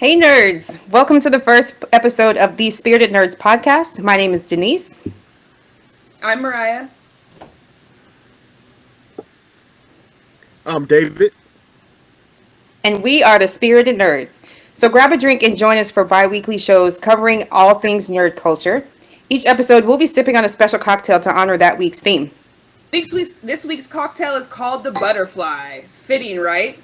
Hey nerds! Welcome to the first episode of the Spirited Nerds podcast. My name is Denise. I'm Mariah. I'm David. And we are the Spirited Nerds. So grab a drink and join us for bi weekly shows covering all things nerd culture. Each episode, we'll be sipping on a special cocktail to honor that week's theme. This week's cocktail is called the Butterfly. Fitting, right?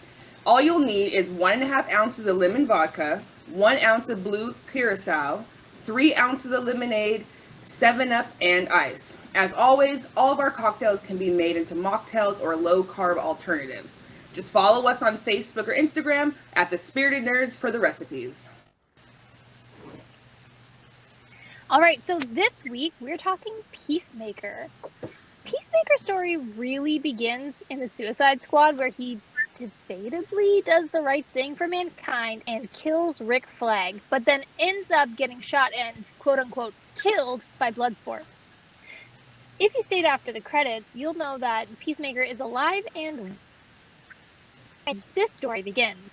All you'll need is 1.5 ounces of lemon vodka, 1 ounce of blue curacao, 3 ounces of lemonade, 7 Up, and ice. As always, all of our cocktails can be made into mocktails or low-carb alternatives. Just follow us on Facebook or Instagram at The Spirited Nerds for the recipes. All right, so this week we're talking Peacemaker. Peacemaker's story really begins in the Suicide Squad, where he debatably does the right thing for mankind and kills Rick Flag, but then ends up getting shot and quote-unquote killed by Bloodsport. If you stayed after the credits, you'll know that Peacemaker is alive and this story begins.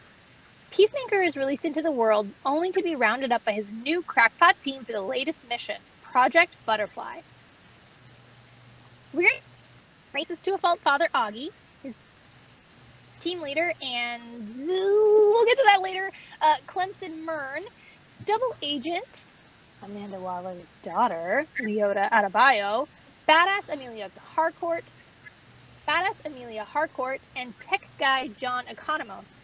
Peacemaker is released into the world only to be rounded up by his new crackpot team for the latest mission, Project Butterfly. We're races to a fault father, Augie, his team leader, and we'll get to that later, Clemson Mern, double agent, Amanda Waller's daughter, Leota Adebayo, badass Amelia Harcourt, and tech guy John Economos.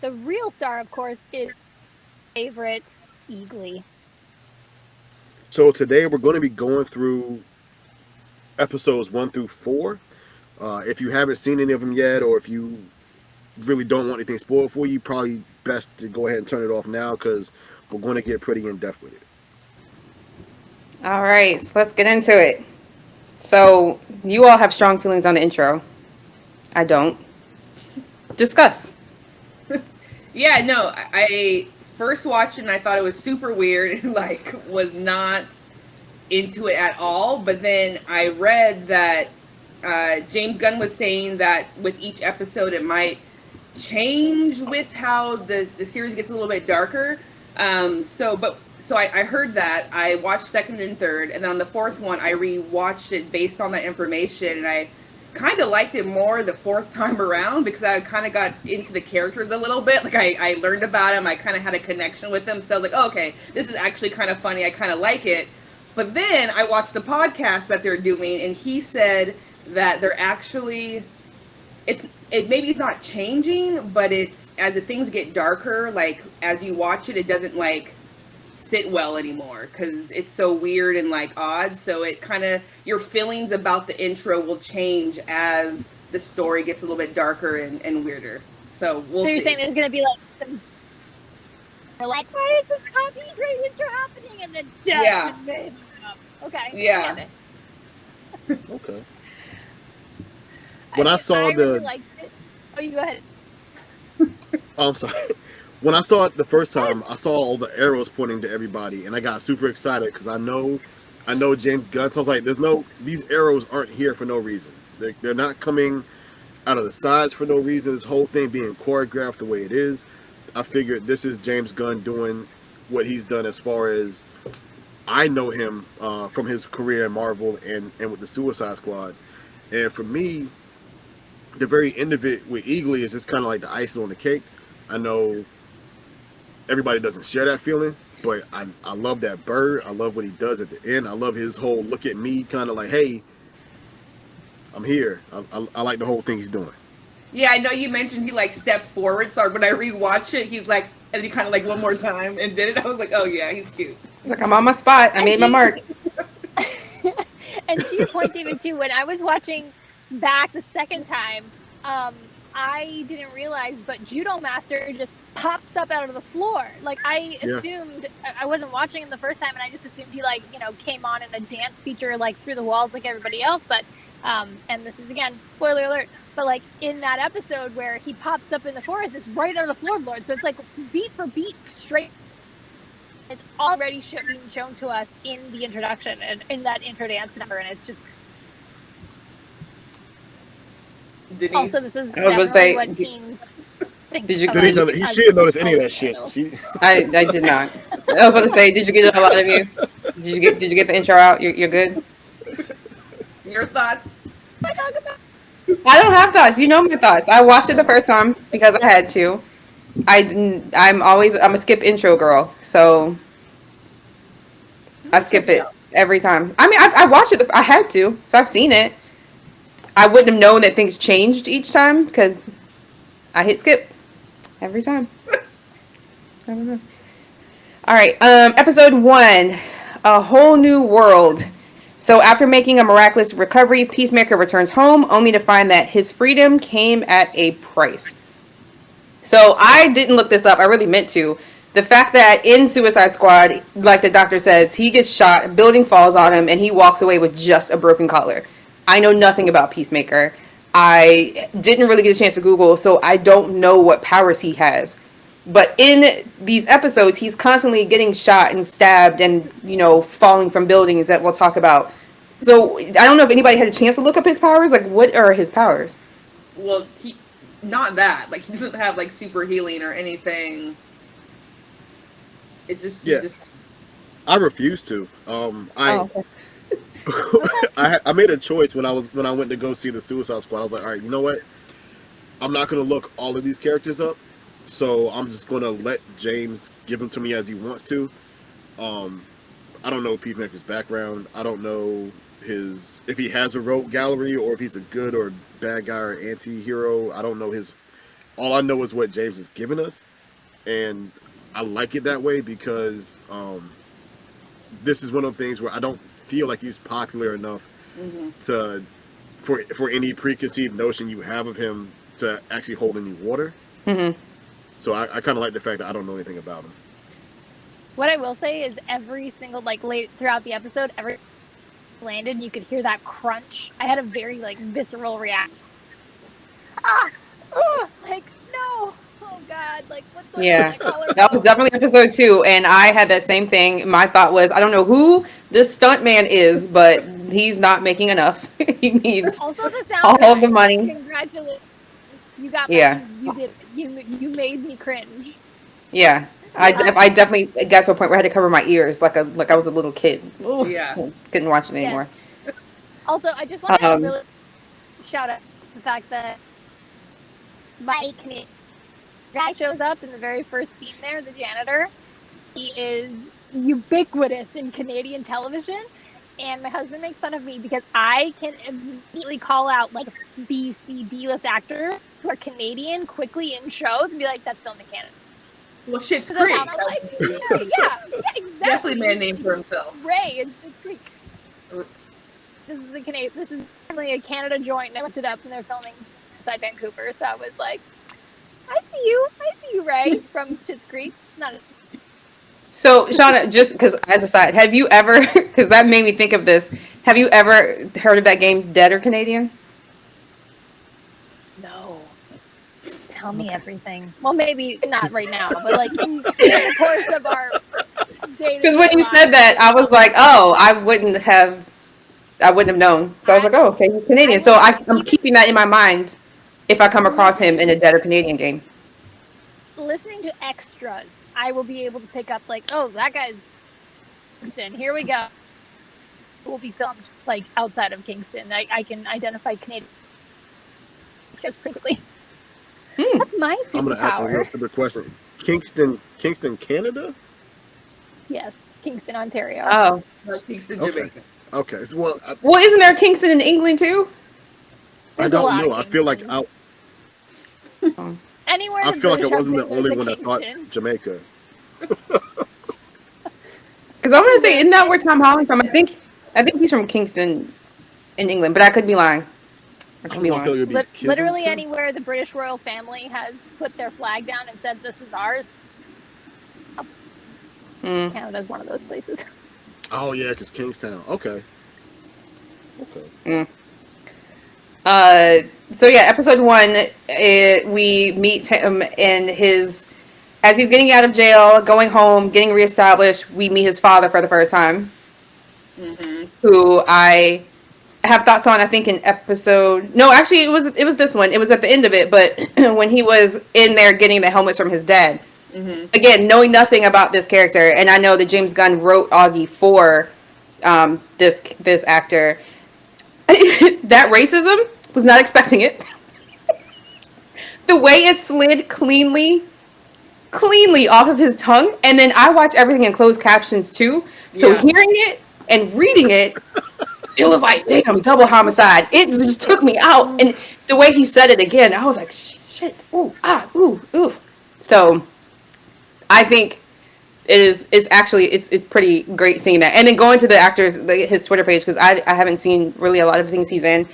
The real star, of course, is favorite Eagly. So today we're going to be going through episodes 1 through 4. If you haven't seen any of them yet, or if you really don't want anything spoiled for you, probably best to go ahead and turn it off now because we're going to get pretty in depth with it. All right, so let's get into it. So, you all have strong feelings on the intro. I don't. Discuss. Yeah, no, I first watched it and I thought it was super weird and was not into it at all. But then I read that James Gunn was saying that with each episode it might change with how the series gets a little bit darker. So I heard that. I watched second and third, and then on the fourth one I rewatched it based on that information, and I kind of liked it more the fourth time around because I kind of got into the characters a little bit. I learned about him. I kind of had a connection with them. So I was like, oh, okay, this is actually kind of funny. I kind of like it. But then I watched the podcast that they're doing, and he said that they're actually, maybe it's not changing, but it's as the things get darker, as you watch it, it doesn't sit well anymore because it's so weird and odd. So it kind of, your feelings about the intro will change as the story gets a little bit darker and weirder. So we'll So you're see. saying there's going to be some, we're like, why is this copy great intro happening? And then Yeah. Okay. Yeah. Okay. When I saw really liked it. Oh, you go ahead. I'm sorry. When I saw it the first time, I saw all the arrows pointing to everybody, and I got super excited because I know James Gunn. So I was like, these arrows aren't here for no reason. They're not coming out of the sides for no reason. This whole thing being choreographed the way it is, I figured this is James Gunn doing what he's done as far as I know him from his career in Marvel and with the Suicide Squad. And for me, the very end of it with Eagly is just kind of like the icing on the cake. I know everybody doesn't share that feeling, but I love that bird. I love what he does at the end. I love his whole look at me kind of like, hey, I'm here. I like the whole thing he's doing. Yeah, I know you mentioned he stepped forward. So when I rewatch it, he's and he kind of one more time and did it. I was like, oh yeah, he's cute. I'm on my spot. I made my mark. And to your point, David, too, when I was watching back the second time, I didn't realize, but Judo Master just pops up out of the floor. I assumed, I wasn't watching him the first time, and I just assumed he came on in a dance feature through the walls like everybody else. But and this is again spoiler alert, but in that episode where he pops up in the forest, it's right on the floorboard. So it's beat for beat straight. It's already being shown to us in the introduction and in that intro dance number, and it's just. Denise. Also, this is I was gonna definitely say, what teens. Did you? Denise, he shouldn't notice any of that shit. I did not. I was about to say, did you get a lot of you? Did you get the intro out? You're good. Your thoughts? I don't have thoughts. You know my thoughts. I watched it the first time because I had to. I didn't. I'm a skip intro girl, so I skip it every time. I mean, I watched it. I had to, so I've seen it. I wouldn't have known that things changed each time because I hit skip every time. I don't know. All right, episode 1, A Whole New World. So after making a miraculous recovery, Peacemaker returns home only to find that his freedom came at a price. So I didn't look this up. I really meant to. The fact that in Suicide Squad, like the doctor says, he gets shot, a building falls on him, and he walks away with just a broken collar. I know nothing about Peacemaker. I didn't really get a chance to Google, so I don't know what powers he has. But in these episodes, he's constantly getting shot and stabbed and, falling from buildings that we'll talk about. So I don't know if anybody had a chance to look up his powers. Like, what are his powers? Well, not that. Like, he doesn't have, like, super healing or anything. It's just... Yeah. I refuse to. Okay. I made a choice when I went to go see the Suicide Squad. I was like, all right, you know what? I'm not going to look all of these characters up. So I'm just going to let James give them to me as he wants to. I don't know Peacemaker's background. I don't know if he has a rogue gallery or if he's a good or bad guy or anti-hero. I don't know all I know is what James has given us. And I like it that way because this is one of the things where I don't feel like he's popular enough for any preconceived notion you have of him to actually hold any water. Mm-hmm. So I kind of like the fact that I don't know anything about him. What I will say is every single, late throughout the episode, every landed, you could hear that crunch. I had a very, visceral reaction. No! Oh, God, what's going on my collar? That was definitely episode 2, and I had that same thing. My thought was, I don't know who this stunt man is, but he's not making enough. He needs also the sound all of the money. Congratulations. You got Yeah. You did. You made me cringe. Yeah. I definitely got to a point where I had to cover my ears like I was a little kid. Ooh, Yeah. Couldn't watch it anymore. Also, I just want to really shout out the fact that my Canadian guy shows up in the very first scene there, the janitor. He is ubiquitous in Canadian television. And my husband makes fun of me because I can immediately call out B, C, D-list actors who are Canadian quickly in shows and be like, that's filmed in Canada. Well, Schitt's So Creek. I'm like, yeah, exactly. Definitely man named for himself. Ray in Schitt's Creek. This is definitely a Canada joint. And I looked it up and they're filming inside Vancouver. So I was like, I see you, Ray from Schitt's Creek. Not a So, Shauna, just because as a side, have you ever, because that made me think of this, have you ever heard of that game, Dead or Canadian? No. Tell me everything. Well, maybe not right now, but in the course of our day. Because when you said that, I was like, oh, I wouldn't have known. So I was like, oh, okay, he's Canadian. So I'm keeping that in my mind if I come across him in a Dead or Canadian game. Listening to extras, I will be able to pick up oh, that guy's Kingston. Here we go. It will be filmed outside of Kingston. I can identify Canadian just perfectly. That's my superpower. I'm going to ask a real stupid question. Kingston, Canada? Yes, Kingston, Ontario. Oh. Kingston, Jamaica. Okay. So, well, isn't there Kingston in England too? I don't know. I feel like Anywhere. I feel like I wasn't the Kingston, only there's one a that thought Kingston. Jamaica. Because I want to say, isn't that where Tom Holland from? I think he's from Kingston in England, but I could be lying. I could be I feel lying. like it'd be Literally Kensington. anywhere the British royal family has put their flag down and said, this is ours. Canada's one of those places. Oh yeah, because Kingstown. Okay. So yeah, episode 1, we meet him in as he's getting out of jail, going home, getting reestablished. We meet his father for the first time, who I have thoughts on. I think in episode no, actually it was this one. It was at the end of it, but when he was in there getting the helmets from his dad. Again, knowing nothing about this character, and I know that James Gunn wrote Augie for this actor. That racism, was not expecting it. The way it slid cleanly off of his tongue, and then I watch everything in closed captions too. So Yeah. hearing it and reading it, it was like, damn, double homicide. It just took me out, and the way he said it again, I was like, shit, ooh, ah, ooh, ooh. So I think it's actually it's pretty great seeing that, and then going to the actors his Twitter page, because I haven't seen really a lot of things he's in,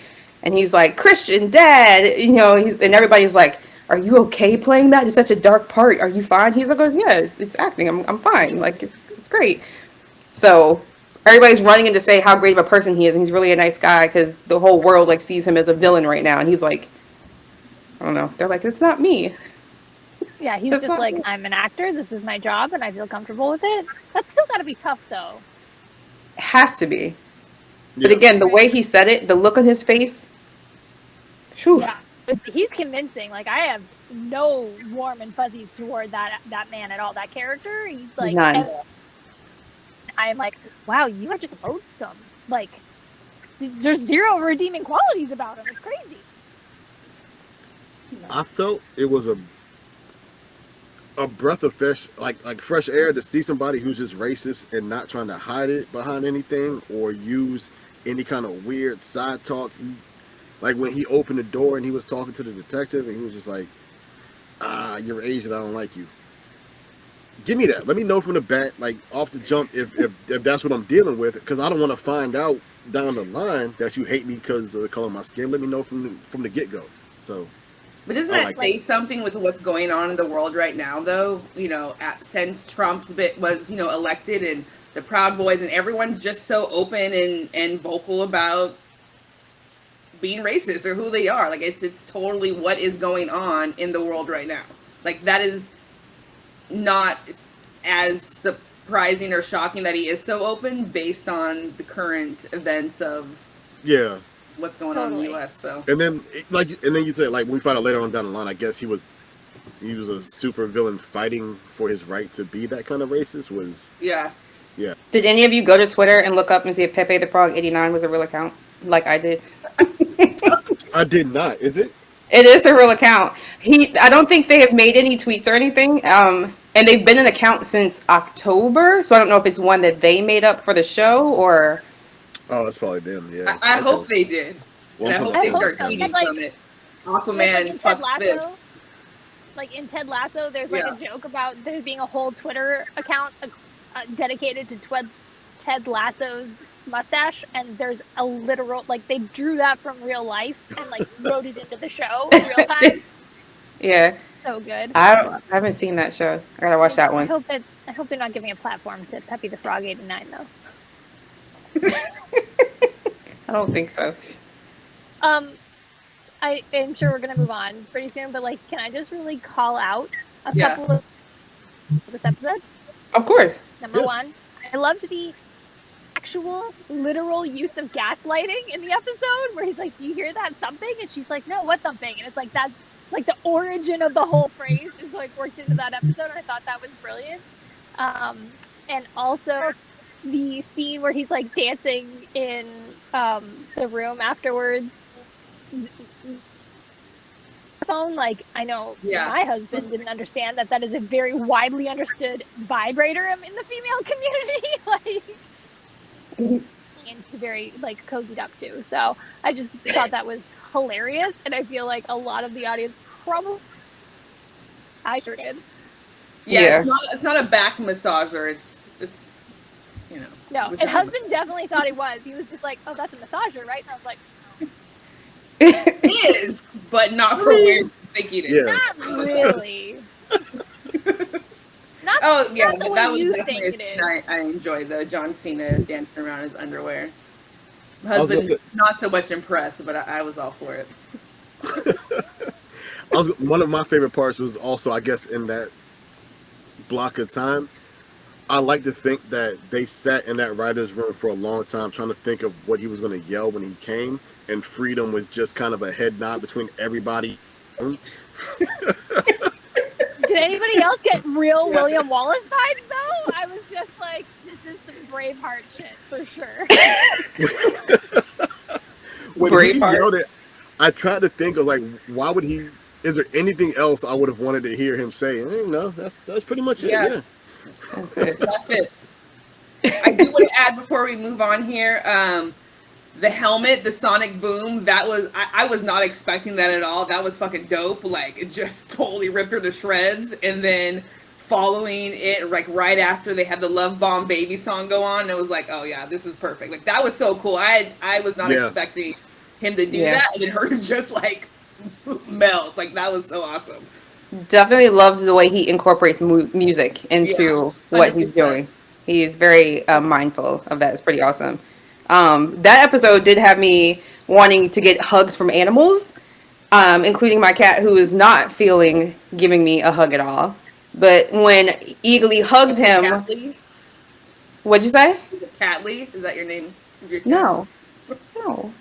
and he's like, Christian dad, and everybody's like, are you okay playing that? It's such a dark part. Are you fine? He's like, yeah, it's acting. I'm fine. Like it's great. So everybody's running in to say how great of a person he is, and he's really a nice guy, because the whole world like sees him as a villain right now, and he's like, I don't know. They're like, it's not me. Yeah, he's That's just not like, me. I'm an actor. This is my job, and I feel comfortable with it. That's still got to be tough, though. It has to be. Yeah. But again, the way he said it, the look on his face. Whew. Yeah, he's convincing. Like, I have no warm and fuzzies toward that man at all. That character, he's like, None. I'm like, wow, you are just loathsome. Like, there's zero redeeming qualities about him. It's crazy. I felt it was a breath of fresh air to see somebody who's just racist and not trying to hide it behind anything or use any kind of weird side talk. Like when he opened the door and he was talking to the detective and he was just like, you're Asian, I don't like you. Give me that. Let me know from the bat, like off the jump, if that's what I'm dealing with, because I don't want to find out down the line that you hate me because of the color of my skin. Let me know from the get-go. So, But doesn't I that like say something with what's going on in the world right now, though? Since Trump's was elected, and the Proud Boys, and everyone's just so open and vocal about being racist or who they are. Like it's totally what is going on in the world right now. Like that is not as surprising or shocking that he is so open based on the current events of yeah. what's going on in Totally. the U.S. So And then you say, like, when we find out later on down the line, I guess he was a super villain fighting for his right to be that kind of racist. yeah. Did any of you go to Twitter and look up and see if Pepe the Frog 89 was a real account, like I did? I did not. Is it? It is a real account. I don't think they have made any tweets or anything. And they've been an account since October, so I don't know if it's one that they made up for the show or. Oh, that's probably them. Yeah. I hope they did. Well, And I hope I they hope start so. tweeting Like- from it. Like Aquaman in Ted fucks fist. Lasso, like in Ted Lasso, there's like Yeah. a joke about there being a whole Twitter account dedicated to Ted Lasso's mustache, and there's a literal, like, they drew that from real life and like wrote it into the show in real time. Yeah, So good. I haven't seen that show. I gotta watch that I one. hope they're not giving a platform to Peppy the Frog 89 though. I don't think so. I am sure we're gonna move on pretty soon, but like, can I just really call out a Yeah. couple of this episode? Of course. Number Yeah. one, I loved the actual literal use of gaslighting in the episode where he's like, do you hear that thumping? And she's like, no, what thumping? And it's like, that's like the origin of the whole phrase is like worked into that episode, and I thought that was brilliant. And also the scene where he's like dancing in the room afterwards. Phone, like, I know Yeah. my husband didn't understand that is a very widely understood vibrator in the female community. Like, and very like cozied up to. So I just thought that was hilarious, and I feel like a lot of the audience probably, I sure did. Yeah, Yeah. It's not a back massager. It's No, With and that husband definitely thought it was. He was just like, oh, that's a massager, right? And I was like, it is, but not for where you think it is. Yeah. not really. Not, Oh yeah, not the way that was you definitely a think scene it is. I enjoyed. The John Cena dancing around his underwear. My I was gonna husband say- not so much impressed, but I was all for it. One of my favorite parts was also, I guess, in that block of time. I like to think that they sat in that writer's room for a long time trying to think of what he was going to yell when he came, and freedom was just kind of a head nod between everybody. Did anybody else get real Yeah. William Wallace vibes though? I was just like, this is some Braveheart shit for sure. When he Braveheart. yelled it, I tried to think of like, why would he? Is there anything else I would have wanted to hear him say? No, that's pretty much it. Yeah. Yeah. That's it. That fits. I do want to add before we move on here. The helmet, the sonic boom, that was I was not expecting that at all. That was fucking dope. Like it just totally ripped her to shreds. And then following it, like right after they had the Love Bomb Baby song go on, it was like, oh yeah, this is perfect. Like that was so cool. I was not Yeah. expecting him to do Yeah. that, and then her to just like melt. Like that was so awesome. Definitely love the way he incorporates music into what he's 100%. doing. He's very mindful of that. It's pretty awesome. That episode did have me wanting to get hugs from animals, including my cat, who is not feeling giving me a hug at all. But when Eagly hugged him, Catley? what'd you say? Catley? Is that your name? Your cat? No, no.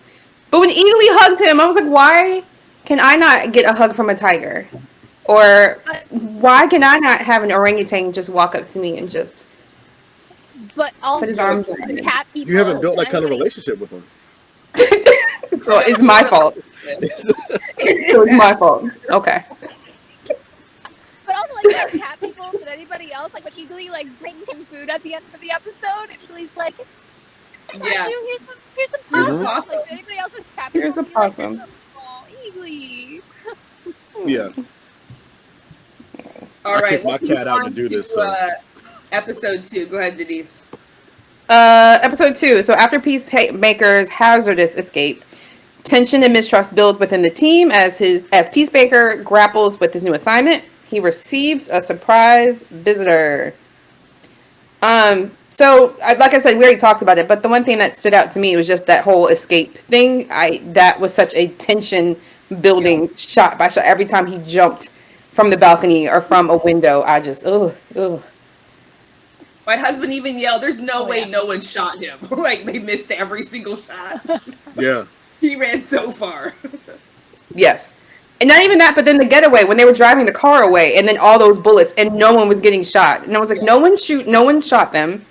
But when Eagly hugged him, I was like, why can I not get a hug from a tiger? Or why can I not have an orangutan just walk up to me and just But all put his arms around me? cat people. You haven't built that kind of anybody- relationship with him. So it's my fault. So it's my fault. Okay. But also, like, there are cat people. Did anybody else, like, when Eagly, like, brings him food at the end of the episode, and Eagly's like, Yeah. here's some possum. Mhm. Like, did anybody else with cat people? Here's a be like, possum. oh, Eagly. Yeah. All I right, kicked my let's cat move out to on do this, so. episode 2. Go ahead, Denise. Episode 2. So after Peacemaker's hazardous escape, tension and mistrust build within the team as Peacemaker grapples with his new assignment. He receives a surprise visitor. So like I said, we already talked about it, but the one thing that stood out to me was just that whole escape thing. That was such a tension building shot by shot. Every time he jumped from the balcony or from a window, I just ugh. My husband even yelled, "There's no Oh, way yeah. no one shot him." Like they missed every single shot. Yeah. He ran so far. Yes. And not even that, but then the getaway when they were driving the car away and then all those bullets and no one was getting shot. And I was like, no one shot them.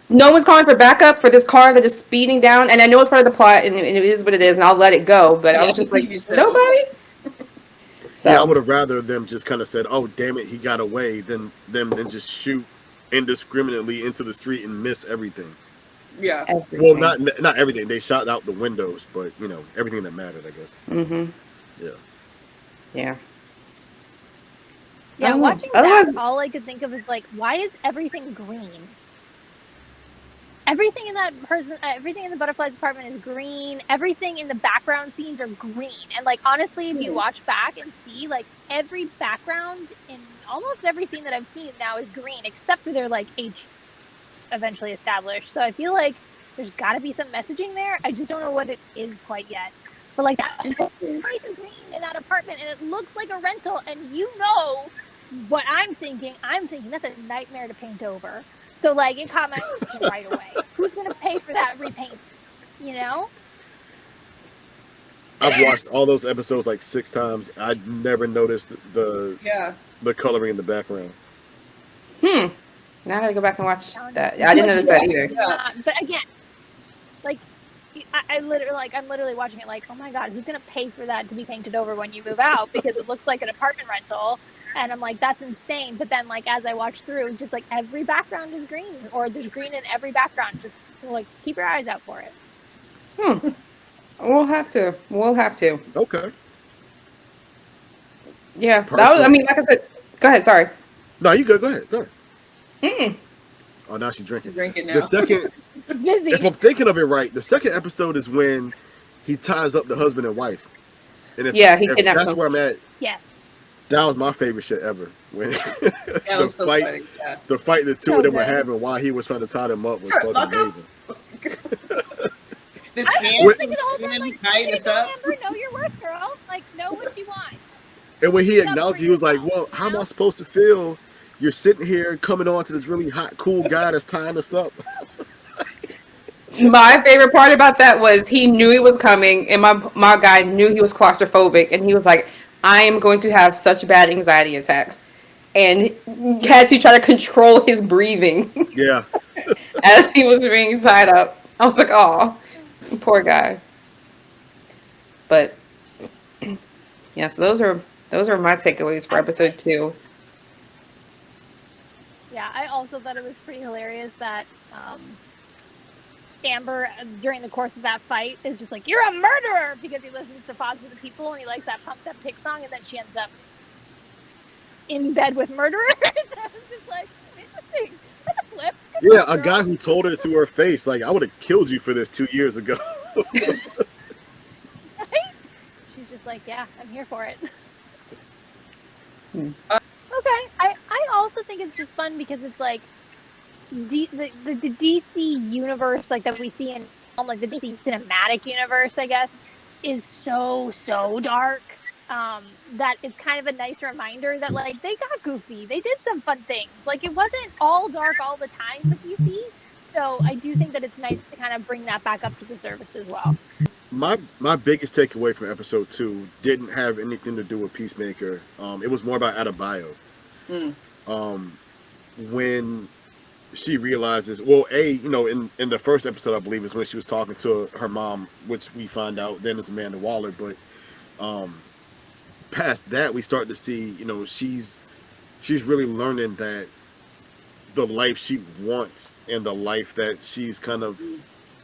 No one's calling for backup for this car that is speeding down. And I know it's part of the plot and it is what it is and I'll let it go. But I Yeah, was just it's a like, TV show. nobody? So, Yeah, I would have rather them just kind of said, "Oh, damn it, he got away," than them then just shoot indiscriminately into the street and miss everything. Yeah. Well, not everything. They shot out the windows, but everything that mattered, I guess. Mm-hmm. Yeah. Yeah. Yeah, Oh, watching otherwise- that, all I could think of is, like, why is everything green? Everything in everything in the butterfly's apartment is green. Everything in the background scenes are green. And, like, honestly, if you watch back and see, like, every background in almost every scene that I've seen now is green, except for their, like, age eventually established. So I feel like there's got to be some messaging there. I just don't know what it is quite yet. But, like, that place is green in that apartment, and it looks like a rental, and you know what I'm thinking. I'm thinking that's a nightmare to paint over. So, like, it caught my attention right away. Who's going to pay for that repaint? You know? I've watched all those episodes like 6 times. I never noticed the coloring in the background. Now I gotta go back and watch that. I didn't notice that either. But again, like, I'm literally watching it like, oh my God, who's going to pay for that to be painted over when you move out? Because it looks like an apartment rental. And I'm like, that's insane. But then, like, as I watch through, it's just like every background is green, or there's green in every background. Just, like, keep your eyes out for it. We'll have to. Okay. Yeah. That was, I mean, like I said, go ahead. Sorry. No, you good. Go ahead. Go ahead. Oh, now she's drinking. Drinking now. The second, Busy. if I'm thinking of it right, the second episode is when he ties up the husband and wife. And if, He if kidnaps that's them. where I'm at. Yeah. That was my favorite shit ever. When That the was so fight, funny. Yeah. the fight the two So of them were good. having while he was trying to tie them up was Sure, fucking lock 'em. amazing. This I hand was thinking the whole time, him like, tying you us up. Amber, know your worth, girl. Like, know what you want. And when he Stand up acknowledged, for he was like, yourself, "Well, you how am I know? supposed to feel? you're sitting here coming on to this really hot, cool guy that's tying us up. My favorite part about that was he knew he was coming, and my guy knew he was claustrophobic, and he was like, "I am going to have such bad anxiety attacks," and had to try to control his breathing Yeah. as he was being tied up. I was like, "Oh, poor guy." But yeah, so those are my takeaways for episode 2. Yeah, I also thought it was pretty hilarious that Amber, during the course of that fight, is just like, "You're a murderer," because he listens to Foster the People and he likes that Pump That Pig song, and then she ends up in bed with murderers. I was just like, interesting. What a flip. Good Yeah, job, a girl. guy who told her to her face, like, I would have killed you for this 2 years ago. Right? She's just like, yeah, I'm here for it. Hmm. Okay. I also think it's just fun because it's like the DC universe, like that we see in like the DC cinematic universe, I guess, is so dark. That it's kind of a nice reminder that like they got goofy, they did some fun things. Like it wasn't all dark all the time with DC. So I do think that it's nice to kind of bring that back up to the surface as well. My biggest takeaway from episode 2 didn't have anything to do with Peacemaker. It was more about Adebayo. Mm. When she realizes, well, in the first episode, I believe, is when she was talking to her mom, which we find out then is Amanda Waller. But past that, we start to see, she's really learning that the life she wants and the life that she's kind of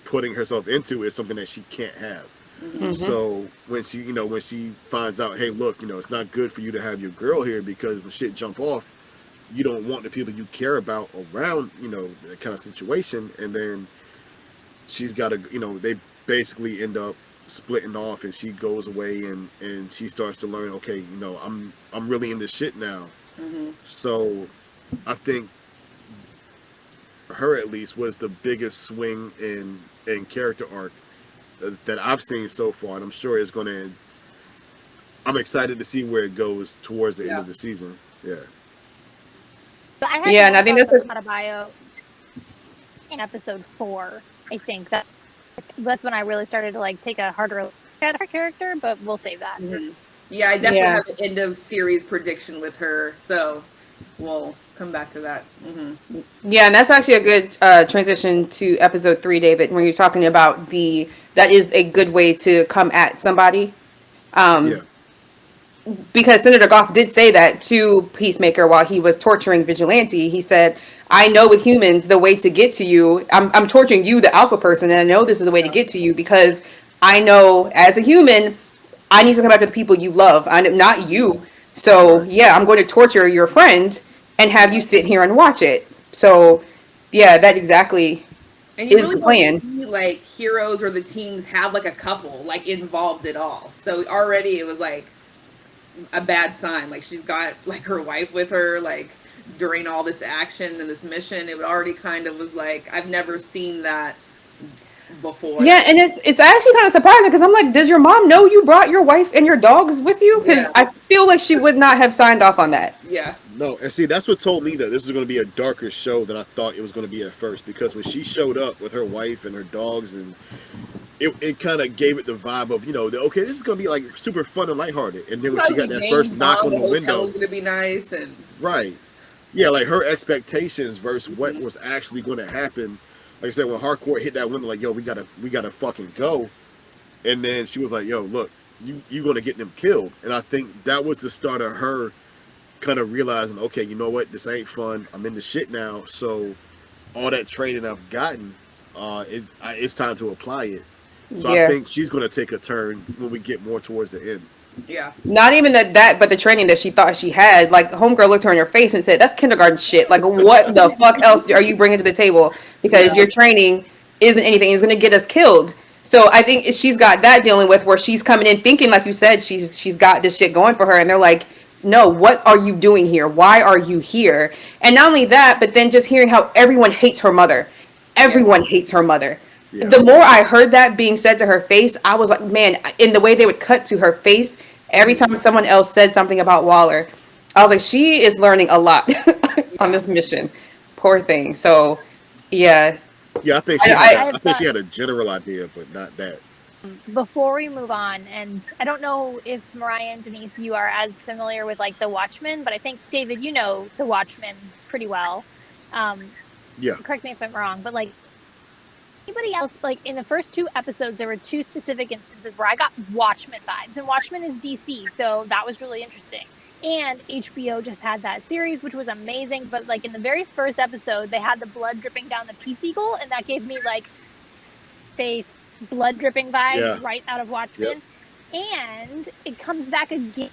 putting herself into is something that she can't have. Mhm. So when she finds out, hey, look, it's not good for you to have your girl here because when shit jump off, you don't want the people you care about around, that kind of situation. And then she's got to, they basically end up splitting off, and she goes away and she starts to learn, okay, I'm really in this shit now. Mm-hmm. So I think her at least was the biggest swing in character arc that I've seen so far, and I'm sure it's going to. I'm excited to see where it goes towards the end of the season. Yeah. But I had Yeah, and I think that's a bio in episode 4. I think that's when I really started to like take a harder look at her character. But we'll save that. Mm-hmm. Yeah, I definitely Yeah. have an end of series prediction with her, so we'll come back to that. Mm-hmm. Yeah, and that's actually a good transition to episode 3, David, when you're talking about that is a good way to come at somebody. Yeah. Because Senator Goff did say that to Peacemaker while he was torturing Vigilante. He said, "I know with humans the way to get to you. I'm torturing you, the alpha person, and I know this is the way to get to you because I know as a human, I need to come back to the people you love. I'm not you. So yeah, I'm going to torture your friend and have you sit here and watch it." So yeah, that exactly And you is really the plan. don't see like heroes or the teams have like a couple like involved at all. So already it was like a bad sign. Like she's got like her wife with her like during all this action and this mission. It already kind of was like I've never seen that before. Yeah, and it's actually kind of surprising because I'm like, does your mom know you brought your wife and your dogs with you? Because Yeah. I feel like she would not have signed off on that. Yeah. No, and see, that's what told me that this was going to be a darker show than I thought it was going to be at first. Because when she showed up with her wife and her dogs, and it kind of gave it the vibe of, okay, this is going to be like super fun and lighthearted. And then when she got that first knock on the window, was gonna be nice and right? Yeah, like her expectations versus what was actually going to happen. Like I said, when Harcourt hit that window, like, yo, we gotta fucking go. And then she was like, yo, look, you gonna get them killed. And I think that was the start of her kind of realizing, okay, you know what, this ain't fun. I'm in the shit now. So all that training I've gotten, it's time to apply it. So Yeah. I think she's gonna take a turn when we get more towards the end. yeah. Not even that, but the training that she thought she had. Like, homegirl looked her in her face and said, "That's kindergarten shit. Like, what the fuck else are you bringing to the table? Because your training isn't anything. It's going to get us killed." So I think she's got that dealing with where she's coming in thinking, like you said, she's got this shit going for her. And they're like, "No, what are you doing here? Why are you here?" And not only that, but then just hearing how everyone hates her mother. Everyone hates her mother. Yeah. The more I heard that being said to her face, I was like, man, in the way they would cut to her face, every time someone else said something about Waller, I was like, she is learning a lot. on this mission. Poor thing. So, yeah, Yeah, I think I I think she had a general idea, but not that. Before we move on, and I don't know if Mariah and Denise, you are as familiar with like The Watchmen, but I think David, you know The Watchmen pretty well. Um, Yeah, correct me if I'm wrong, but like anybody else, like in the first two episodes, there were two specific instances where I got Watchmen vibes, and Watchmen is DC, so that was really interesting. And HBO just had that series, which was amazing. But like in the very first episode, they had the blood dripping down the Peace Eagle, and that gave me like face blood dripping vibes yeah, right out of yep. Watchmen. And it comes back again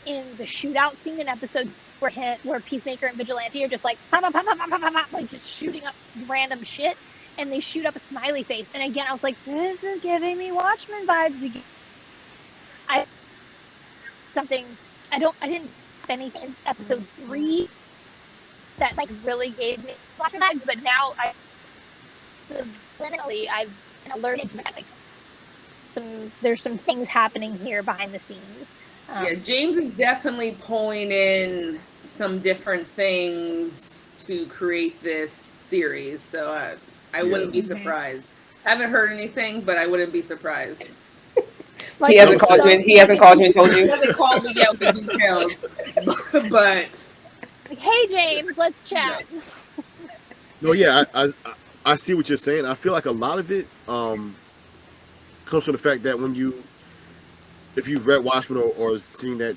in the shootout scene in episode where Peacemaker and Vigilante are just like pop, pop, pop, pop, pop, pop, pop, like just shooting up random shit, and they shoot up a smiley face. And again, I was like, this is giving me Watchmen vibes again. I didn't anything in episode 3 that like really gave me Watchmen vibes, but now subliminally I've been alerted to that. Like there's some things happening here behind the scenes. Yeah, James is definitely pulling in some different things to create this series, so I wouldn't be surprised. Haven't heard anything, but I wouldn't be surprised. he hasn't called you. He hasn't called you and told He you. hasn't called me out the details, but like, hey James, let's chat. No, yeah, I see what you're saying. I feel like a lot of it comes from the fact that if you've read Watchmen or seen that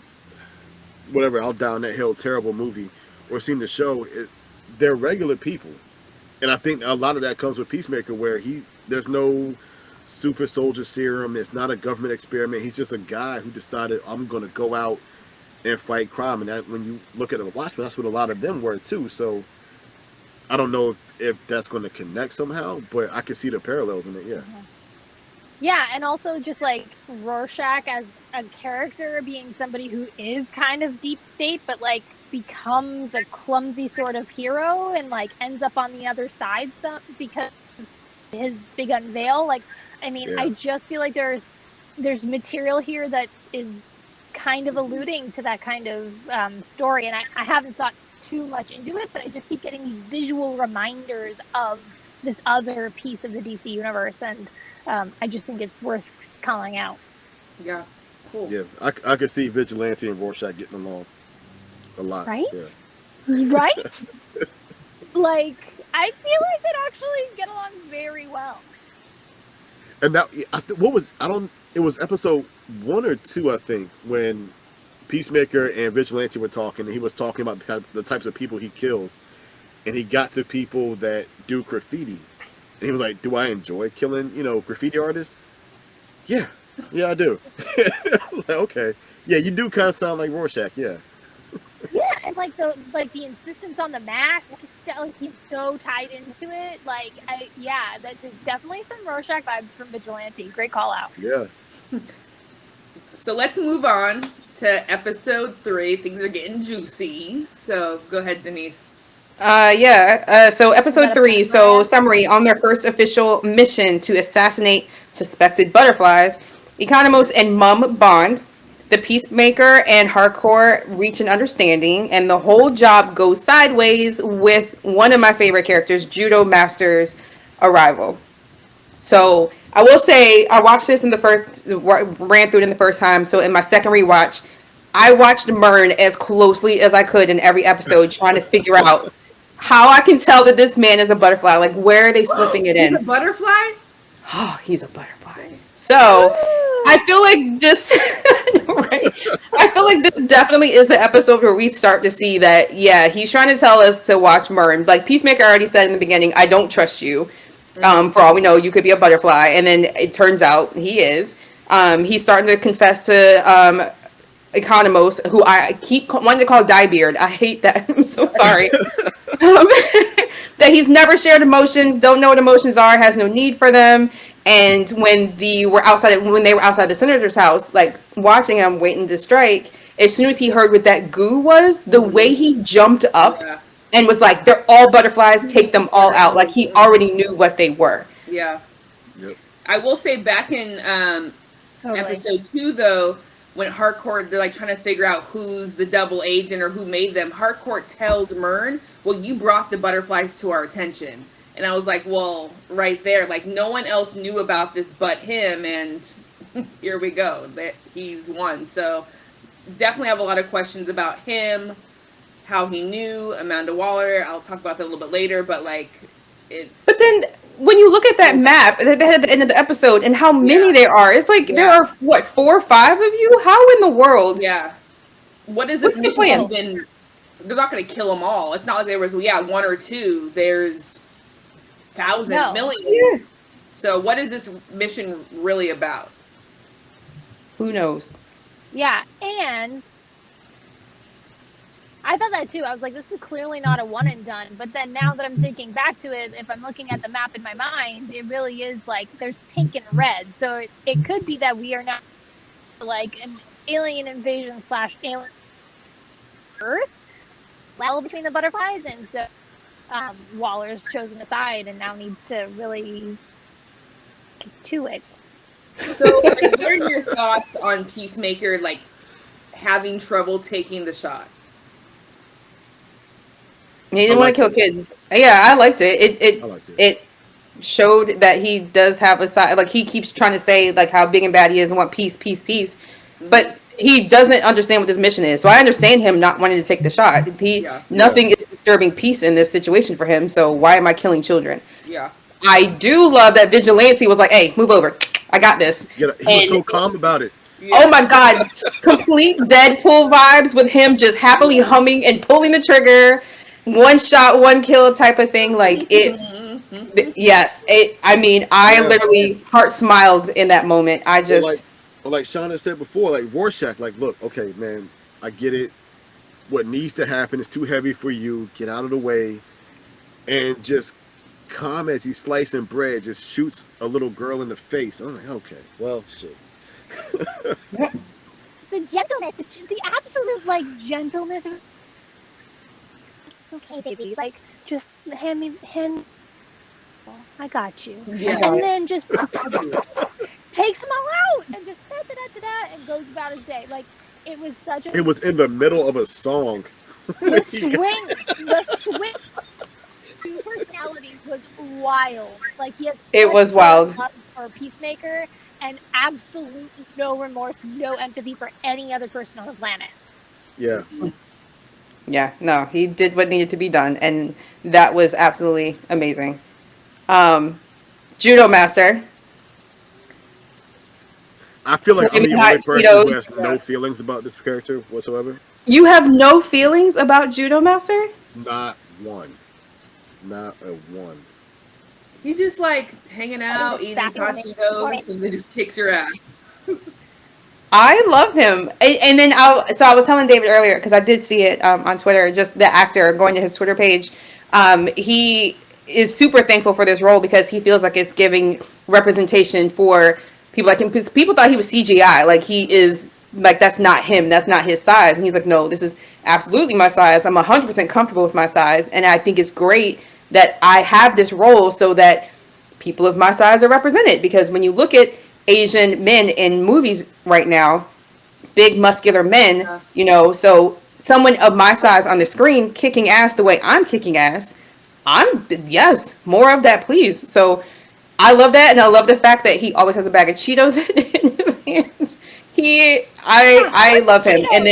whatever I'll down that hill terrible movie or seen the show, they're regular people, and I think a lot of that comes with Peacemaker, where there's no super soldier serum. It's not a government experiment. He's just a guy who decided I'm going to go out and fight crime, and that when you look at the Watchmen, that's what a lot of them were too. So I don't know if that's going to connect somehow, but I can see the parallels in it. Yeah. Yeah, and also just like Rorschach as a character being somebody who is kind of deep state, but like becomes a clumsy sort of hero and like ends up on the other side because his big unveil. Like, I mean, Yeah. I just feel like there's material here that is kind of alluding to that kind of story, and I haven't thought too much into it, but I just keep getting these visual reminders of this other piece of the DC universe, and I just think it's worth calling out. yeah, cool. Yeah, I could see Vigilante and Rorschach getting along a lot. Right? Yeah. Right? Like, I feel like they'd actually get along very well. And that it was episode 1 or 2, I think, when Peacemaker and Vigilante were talking, and he was talking about the types of people he kills, and he got to people that do graffiti, and he was like, "Do I enjoy killing, graffiti artists?" Yeah, I do. I was like, okay, yeah, you do kind of sound like Rorschach, yeah. Yeah, and like the insistence on the mask, like he's so tied into it. Like, there's definitely some Rorschach vibes from Vigilante. Great call out. Yeah. So let's move on to episode 3. Things are getting juicy. So go ahead, Denise. So episode 3. So summary: on their first official mission to assassinate suspected butterflies, Economos and Mum bond. The Peacemaker and Hardcore reach an understanding, and the whole job goes sideways with one of my favorite characters, Judo Master's arrival. So I will say I watched this ran through it in the first time. So in my second rewatch, I watched Mern as closely as I could in every episode, trying to figure out how I can tell that this man is a butterfly. Like, where are they slipping it in? He's a butterfly? Oh, he's a butterfly. So I feel like this, right? I feel like this definitely is the episode where we start to see that, yeah, he's trying to tell us to watch Mern. Like Peacemaker already said in the beginning, I don't trust you. For all we know, you could be a butterfly. And then it turns out he is. He's starting to confess to Economos, who I keep wanting to call Diebeard. I hate that. I'm so sorry. That he's never shared emotions, don't know what emotions are, has no need for them. And when they were outside the senator's house, like watching him waiting to strike, as soon as he heard what that goo was, the way he jumped up and was like, "They're all butterflies, take them all out." Like he already knew what they were. Yeah. Yep. I will say back in Totally. episode 2, though, when Harcourt, they're like trying to figure out who's the double agent or who made them, Harcourt tells Myrn, well, you brought the butterflies to our attention. And I was like, well, right there, like no one else knew about this but him, and here we go. He's one. So definitely have a lot of questions about him, how he knew Amanda Waller. I'll talk about that a little bit later, but like it's. But then when you look at that map that they had at the end of the episode and how many there are, it's like there are what, 4 or 5 of you? How in the world? Yeah. What is this mission even? They're not going to kill them all. It's not like there was 1 or 2. There's thousands, millions. Yeah. So what is this mission really about? Who knows? Yeah, and I thought that too. I was like, this is clearly not a one and done. But then now that I'm thinking back to it, if I'm looking at the map in my mind, it really is like there's pink and red. So it could be that we are now like an alien invasion / alien Earth, well, between the butterflies, and so Waller's chosen a side and now needs to really get to it. So, what are your thoughts on Peacemaker, like having trouble taking the shot? He didn't want to kill kids. Yeah, I liked it. It showed that he does have a side. Like he keeps trying to say like how big and bad he is and want peace, peace, peace, but he doesn't understand what this mission is. So I understand him not wanting to take the shot. Nothing is disturbing peace in this situation for him. So why am I killing children? Yeah. I do love that Vigilante was like, "Hey, move over. I got this." Yeah, he was so calm about it. Yeah. Oh my God, complete Deadpool vibes with him just happily humming and pulling the trigger, 1 shot, 1 kill type of thing. Like it. Yes, I mean, I literally heart smiled in that moment. I just. Like Shauna said before, like Rorschach, like, look, okay, man, I get it. What needs to happen is too heavy for you. Get out of the way. And just calm as he's slicing bread, just shoots a little girl in the face. I'm like, okay, well, shit. The gentleness, the absolute, like, gentleness. It's okay, baby. Like, just hand me. I got you. Yeah. And then just takes them all out and just da-da-da-da-da and goes about his day. Like, it was such a... It was in the middle of a song. The swing personalities was wild. Like, he has it was wild love for Peacemaker and absolute no remorse, no empathy for any other person on the planet. Yeah. Yeah, no, he did what needed to be done, and that was absolutely amazing. Judo Master. I feel like I'm the only person who has no feelings about this character whatsoever. You have no feelings about Judo Master? Not one. Not a one. He's just like hanging out, eating these hot Cheetos, and then just kicks your ass. I love him. And then I was telling David earlier, because I did see it on Twitter, just the actor going to his Twitter page. He is super thankful for this role because he feels like it's giving representation for people like him. Because people thought he was CGI. Like he is, like that's not him. That's not his size. And he's like, no, this is absolutely my size. I'm 100% comfortable with my size. And I think it's great that I have this role so that people of my size are represented. Because when you look at Asian men in movies right now, big muscular men, you know, so someone of my size on the screen kicking ass the way I'm kicking ass, yes, more of that, please. So I love that, and I love the fact that he always has a bag of Cheetos in his hands. I love him. And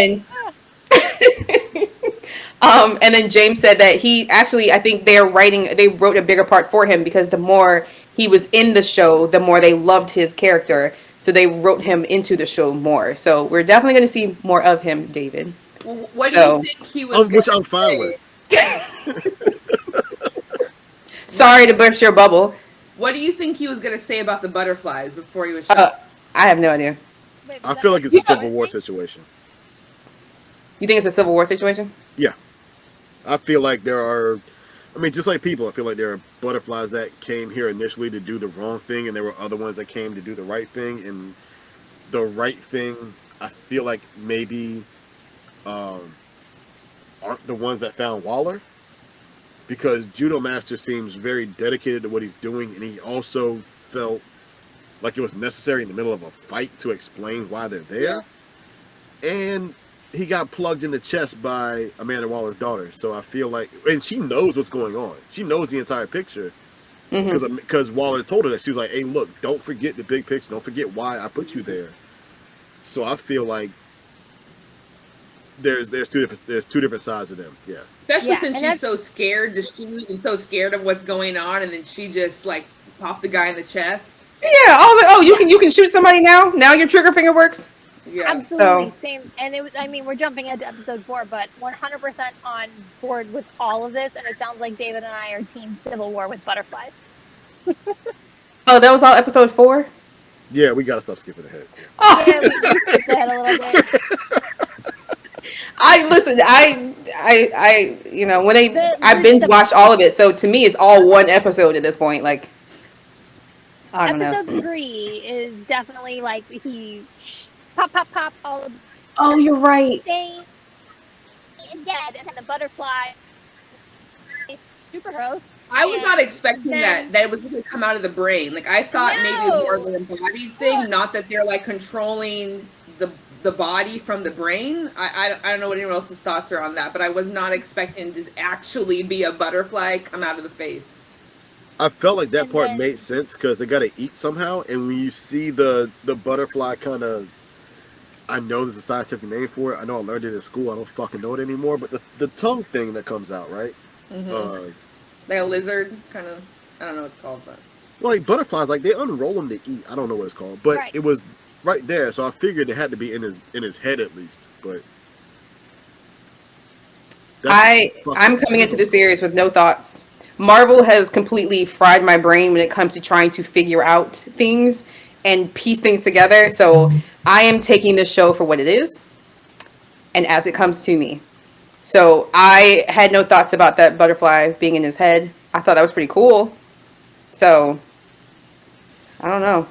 then James said that he actually, I think they wrote a bigger part for him because the more he was in the show, the more they loved his character. So they wrote him into the show more. So we're definitely going to see more of him, David. Well, what do you think he was? Which I'm fine with. Sorry to burst your bubble. What do you think he was going to say about the butterflies before he was shot? I have no idea. I feel like it's a Civil War situation. You think it's a Civil War situation? Yeah. I feel like there are, I mean, just like people, I feel like there are butterflies that came here initially to do the wrong thing, and there were other ones that came to do the right thing. And the right thing, I feel like maybe aren't the ones that found Waller. Because Judo Master seems very dedicated to what he's doing, and he also felt like it was necessary in the middle of a fight to explain why they're there. and he got plugged in the chest by Amanda Waller's daughter. So I feel like, and she knows what's going on. She knows the entire picture because Waller told her that. She was like, "Hey, look, don't forget the big picture. Don't forget why I put you there." So I feel like there's two different sides of them. Yeah. Especially since she's so scared to shoot and so scared of what's going on, and then she just like popped the guy in the chest. Yeah, I was like, oh, you can shoot somebody now. Now your trigger finger works. Yeah, absolutely. Same. And it was. I mean, we're jumping into episode 4, but 100% on board with all of this. And it sounds like David and I are team Civil War with butterflies. Oh, that was all episode 4. Yeah, we gotta stop skipping ahead. Oh. Yeah, we skipped ahead a little bit. I you know, when I binge watched all of it, so to me it's all one episode at this point. Like, I don't know. Episode 3 is definitely like he pop all of Oh, you're right. dead, and then the butterfly is super gross. I was not expecting that it was going to come out of the brain. Like, I thought maybe it was more of an embodied thing, not that they're like controlling the body from the brain. I don't know what anyone else's thoughts are on that, but I was not expecting to actually be a butterfly come out of the face. I felt like that part made sense because they got to eat somehow, and when you see the butterfly kind of, I know there's a scientific name for it. I know I learned it in school. I don't fucking know it anymore. But the tongue thing that comes out, right? Mm-hmm. Like a lizard, kind of. I don't know what it's called, but like butterflies, like they unroll them to eat. I don't know what it's called, but it was right there. So I figured it had to be in his head at least. But I'm coming into the series with no thoughts. Marvel has completely fried my brain when it comes to trying to figure out things and piece things together. So I am taking this show for what it is and as it comes to me. So I had no thoughts about that butterfly being in his head. I thought that was pretty cool. So I don't know.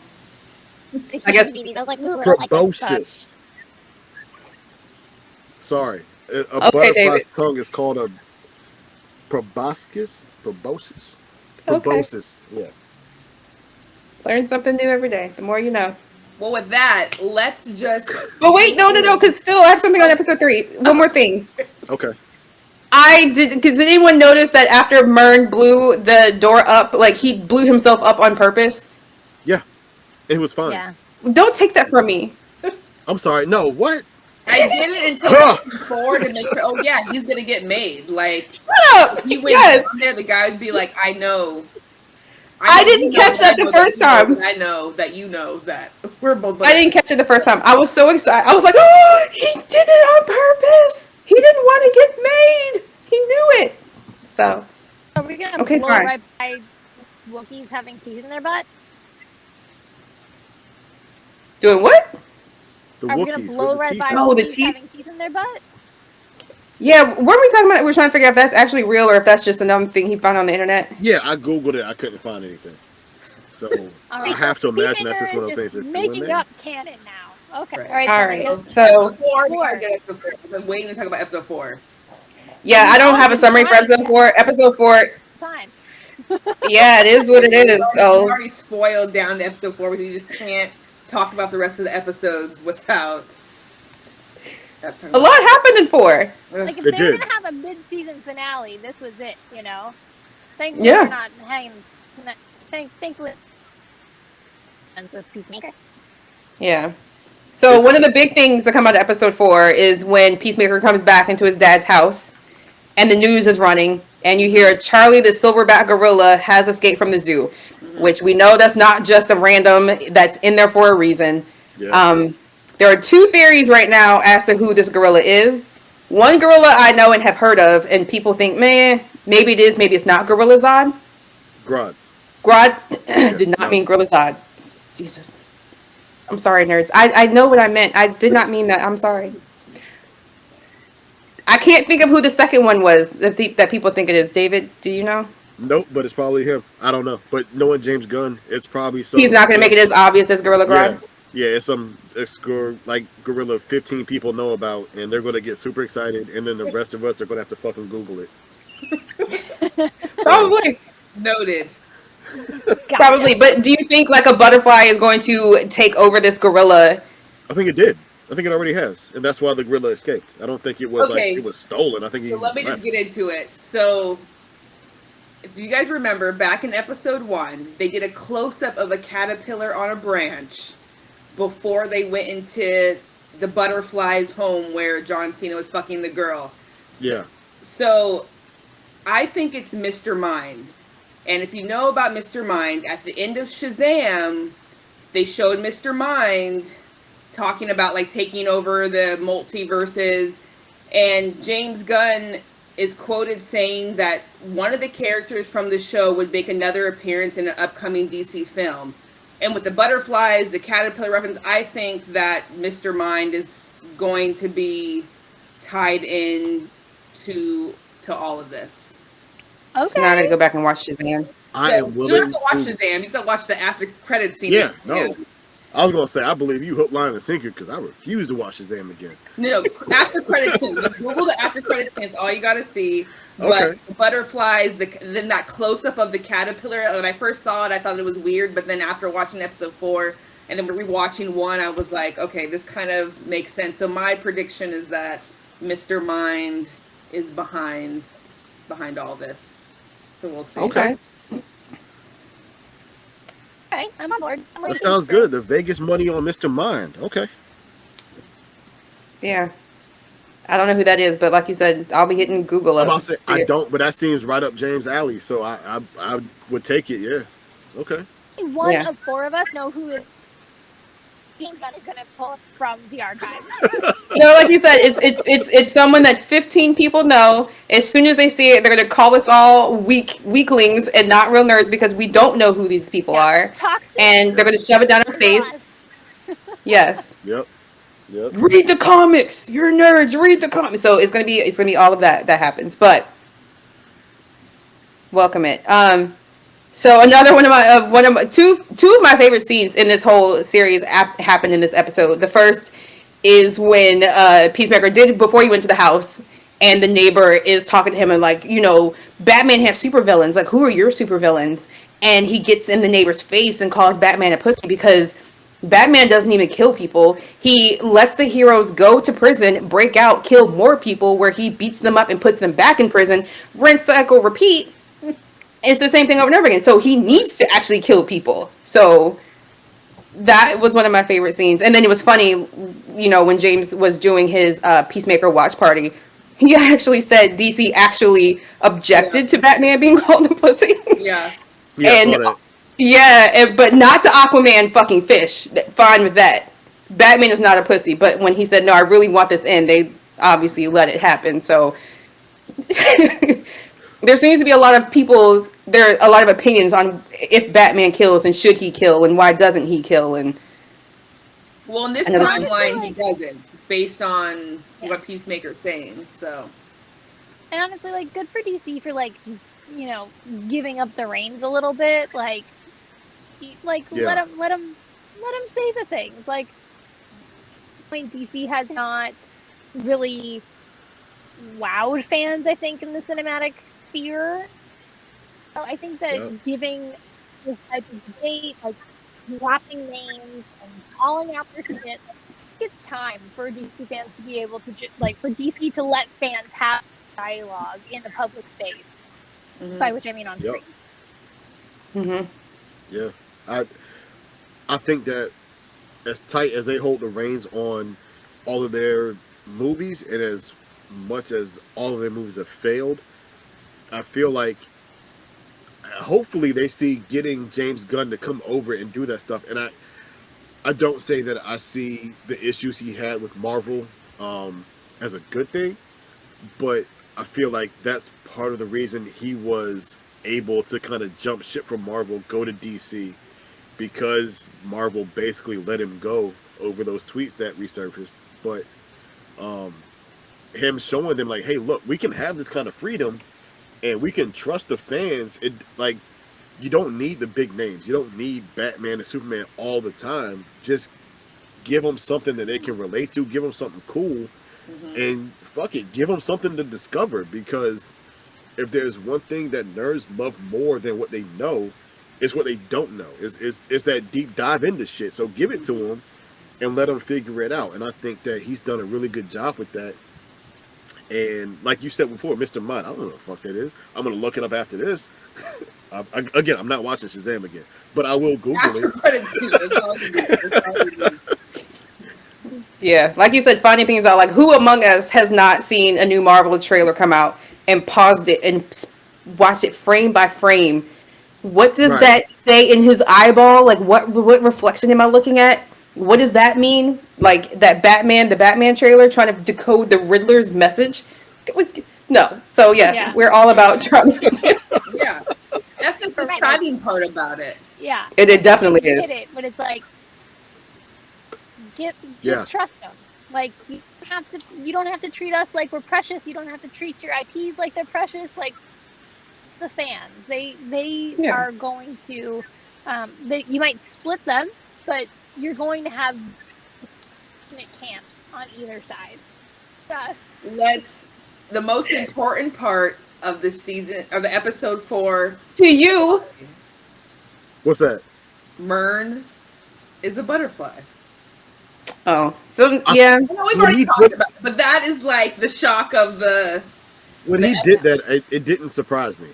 I guess proboscis. Sorry, a butterfly's tongue is called a proboscis. Proboscis. Proboscis. Yeah. Learn something new every day. The more you know. Well, with that, let's just. But wait, no, because still I have something on episode 3. One more thing. Okay. Did anyone notice that after Mern blew the door up, like he blew himself up on purpose? Yeah, it was fine. Yeah. Don't take that from me. I'm sorry. No, what? I did it until before to make sure. Oh yeah, he's gonna get made. Like, shut up. He went down there. The guy would be like, "I know." I didn't catch that the first time. I know that you know that we're both. I didn't catch it the first time. I was so excited. I was like, "Oh, he did it on purpose. He didn't want to get made. He knew it." So. Are we gonna blow right by Wookiees having teeth in their butt? Doing what? Are we gonna blow right by Wookiees having teeth in their butt? Yeah, what are we talking about? We're trying to figure out if that's actually real or if that's just another thing he found on the internet. Yeah, I googled it. I couldn't find anything. So I have to imagine that's just one of the things that's making up canon now. Okay. Right. All right. So episode 4. I've been waiting to talk about episode 4. Yeah, I don't have a summary for episode 4. Episode 4. Fine. Yeah, it is what it is. So you already spoiled down to episode 4 because you just can't talk about the rest of the episodes without. A lot happened in 4. Like if they were gonna have a mid-season finale, this was it. You know. Thankfully, we're not hanging. Thankfully, with Peacemaker. Yeah. So one of the big things that come out of episode 4 is when Peacemaker comes back into his dad's house, and the news is running, and you hear Charlie the silverback gorilla has escaped from the zoo, which we know that's not just a random, that's in there for a reason. Yeah. There are 2 theories right now as to who this gorilla is. One gorilla I know and have heard of, and people think, maybe it is, maybe it's not Gorilla Zod. Grodd. Did not mean Gorilla Zod. Jesus. I'm sorry, nerds. I know what I meant. I did not mean that. I'm sorry. I can't think of who the second one was that people think it is. David, do you know? Nope, but it's probably him. I don't know. But knowing James Gunn, it's probably so. He's not going to make it as obvious as Gorilla Grodd? Yeah, it's like Gorilla 15 people know about, and they're going to get super excited, and then the rest of us are going to have to fucking Google it. Probably. Noted. Probably, but do you think like a butterfly is going to take over this gorilla? I think it did. I think it already has, and that's why the gorilla escaped. I don't think it was like Okay, it was stolen. I think he so let me just left. get into it. So, if you guys remember, back in episode 1, they did a close up of a caterpillar on a branch before they went into the butterfly's home where John Cena was fucking the girl. Yeah. So, I think it's Mr. Mind. And if you know about Mr. Mind, at the end of Shazam, they showed Mr. Mind talking about like taking over the multiverses, and James Gunn is quoted saying that one of the characters from the show would make another appearance in an upcoming DC film. And with the butterflies, the caterpillar reference, I think that Mr. Mind is going to be tied in to all of this. So now I got to Okay. go back and watch Shazam. I So am you don't willing have to watch to. Shazam. You just gotta watch the after credit scene. Yeah, no. I was gonna say I believe you hook, line, and sinker because I refuse to watch Shazam again. No, after credit scene. Just Google the after credit scene. It's all you gotta see. But Okay. the butterflies, then that close up of the caterpillar. When I first saw it, I thought it was weird. But then after watching episode 4 and then rewatching 1, I was like, okay, this kind of makes sense. So my prediction is that Mr. Mind is behind all this. So we'll see. Okay. Okay, I'm on board. I'm That ready. sounds good. The Vegas money on Mr. Mind. Okay. Yeah. I don't know who that is, but like you said, I'll be hitting Google I'm up. about to say I don't, but that seems right up James' alley. So I would take it. Yeah. Okay. One Yeah. of 4 of us know who is James Gunn is going to pull from the archives. No, like you said, it's someone that 15 people know. As soon as they see it, they're gonna call us all weaklings and not real nerds because we don't know who these people are, Toxic. and they're gonna shove it down our face. Yes, Yep. Yep. read the comics. You're nerds. Read the comics. So it's gonna be all of that happens. But welcome it. So another one of my two of my favorite scenes in this whole series happened in this episode. The first is when Peacemaker did before he went to the house, and the neighbor is talking to him and like, Batman has supervillains. Like, who are your supervillains? And he gets in the neighbor's face and calls Batman a pussy because Batman doesn't even kill people. He lets the heroes go to prison, break out, kill more people, where he beats them up and puts them back in prison. Rinse, cycle, repeat. It's the same thing over and over again. So he needs to actually kill people. So that was one of my favorite scenes. And then it was funny, when James was doing his Peacemaker watch party, he actually said DC actually objected to Batman being called a pussy. Yeah. Yeah. I And saw that. yeah, but not to Aquaman fucking fish. Fine with that. Batman is not a pussy. But when he said, no, I really want this in, they obviously let it happen. So there seems to be a lot of opinions on if Batman kills and should he kill and why doesn't he kill. And Well, in this Another- timeline, he doesn't, based on what Peacemaker's saying. So And honestly, like, good for DC for, like, giving up the reins a little bit. Like, Yeah. let him say the things. Like, DC has not really wowed fans, I think, in the cinematic sphere. So I think that Yeah. giving this type of debate, like, dropping names and calling out their shit, it's time for DC fans to be able to, for DC to let fans have dialogue in the public space. By which I mean on Yep. screen. Yeah. I think that as tight as they hold the reins on all of their movies, and as much as all of their movies have failed, I feel like hopefully they see getting James Gunn to come over and do that stuff. And I don't say that I see the issues he had with Marvel as a good thing, but I feel like that's part of the reason he was able to kind of jump ship from Marvel, go to DC, because Marvel basically let him go over those tweets that resurfaced. But him showing them like, hey, look, we can have this kind of freedom and we can trust the fans. It like, you don't need the big names. You don't need Batman and Superman all the time. Just give them something that they can relate to. Give them something cool, and fuck it, give them something to discover. Because if there's one thing that nerds love more than what they know, it's what they don't know. It's that deep dive into shit. So give it to them, and let him figure it out. And I think that he's done a really good job with that. And like you said before, Mr. Mind, I don't know what the fuck that is. I'm gonna look it up after this. Again, I'm not watching Shazam again, but I will Google Ask for it. credit too. That's all you do. That's all you do. Yeah, like you said, finding things out. Like, who among us has not seen a new Marvel trailer come out and paused it and watched it frame by frame? What does Right. that say in his eyeball? Like, what reflection am I looking at? What does that mean? Like that the Batman trailer, trying to decode the Riddler's message? No. So yes, Yeah. we're all about trying. Yeah, that's the Right. exciting part about it. Yeah. It definitely You is. get it, but it's like just Yeah. trust them. Like you don't have to treat us like we're precious. You don't have to treat your IPs like they're precious. Like it's the fans. They Yeah. are going to you might split them, but you're going to have camps on either side. Yes. Let's the most important part of the season of the episode 4. To you, What's that? Myrn is a butterfly. oh, so I- yeah. I know we've When already he- talked when- about it, but that is like the shock of the When he did that, it didn't surprise me.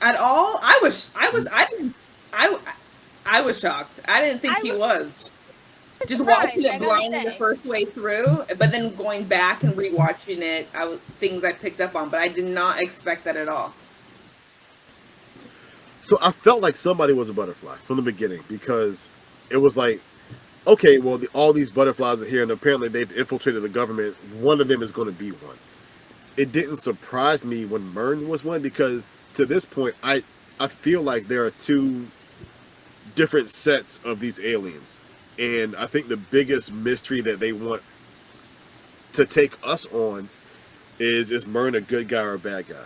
at all. I was shocked. I didn't think he was. Just surprised, watching I it gotta blindly the say. first way through, but then going back and rewatching it, things I picked up on, but I did not expect that at all. So I felt like somebody was a butterfly from the beginning because it was like, okay, well, all these butterflies are here, and apparently they've infiltrated the government. One of them is going to be one. It didn't surprise me when Myrn was one because to this point, I feel like there are two different sets of these aliens, and I think the biggest mystery that they want to take us on is Myrn a good guy or a bad guy?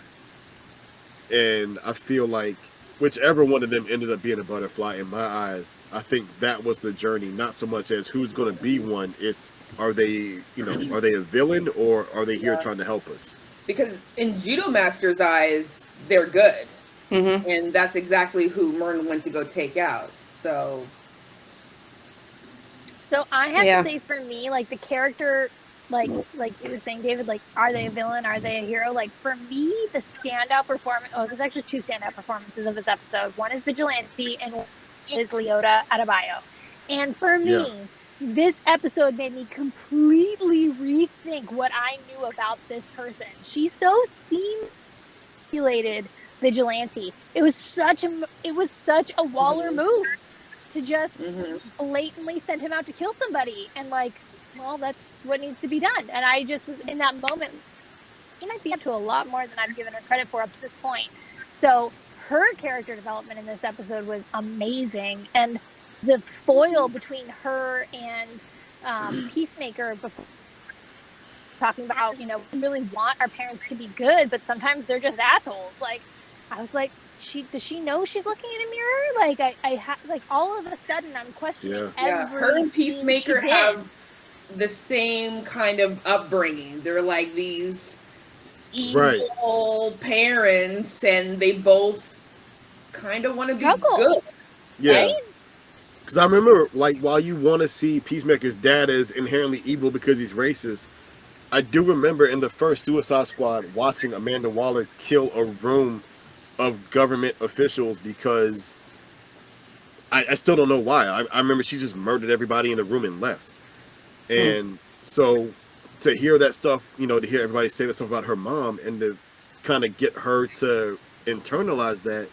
And I feel like whichever one of them ended up being a butterfly, in my eyes, I think that was the journey, not so much as who's going to be one. It's are they a villain or are they here trying to help us? Because in Judo Master's eyes, they're good, Mm-hmm. and that's exactly who Myrn went to go take out. So So I have Yeah. to say, for me, like the character, like you were saying, David, like are they a villain? Are they a hero? Like for me, the standout performance. Oh, there's actually two standout performances of this episode. One is Vigilante, and one is Leota Adebayo. And for me, this episode made me completely rethink what I knew about this person. She's so simulated Vigilante. It was such a Waller move to just blatantly send him out to kill somebody, and like, well, that's what needs to be done. And I just was in that moment, she might be up to a lot more than I've given her credit for up to this point. So her character development in this episode was amazing, and the foil between her and Peacemaker, before talking about, we really want our parents to be good, but sometimes they're just assholes. Like, I was like, does she know she's looking in a mirror? Like, all of a sudden I'm questioning every her and scene she Peacemaker did. have the same kind of upbringing. They're like these evil parents, and they both kind of want to be Struggle. good. Yeah. Right? Because I remember, like, while you want to see Peacemaker's dad as inherently evil because he's racist, I do remember in the first Suicide Squad watching Amanda Waller kill a room of government officials because I still don't know why. I remember she just murdered everybody in the room and left. And so to hear that stuff, to hear everybody say that stuff about her mom and to kind of get her to internalize that,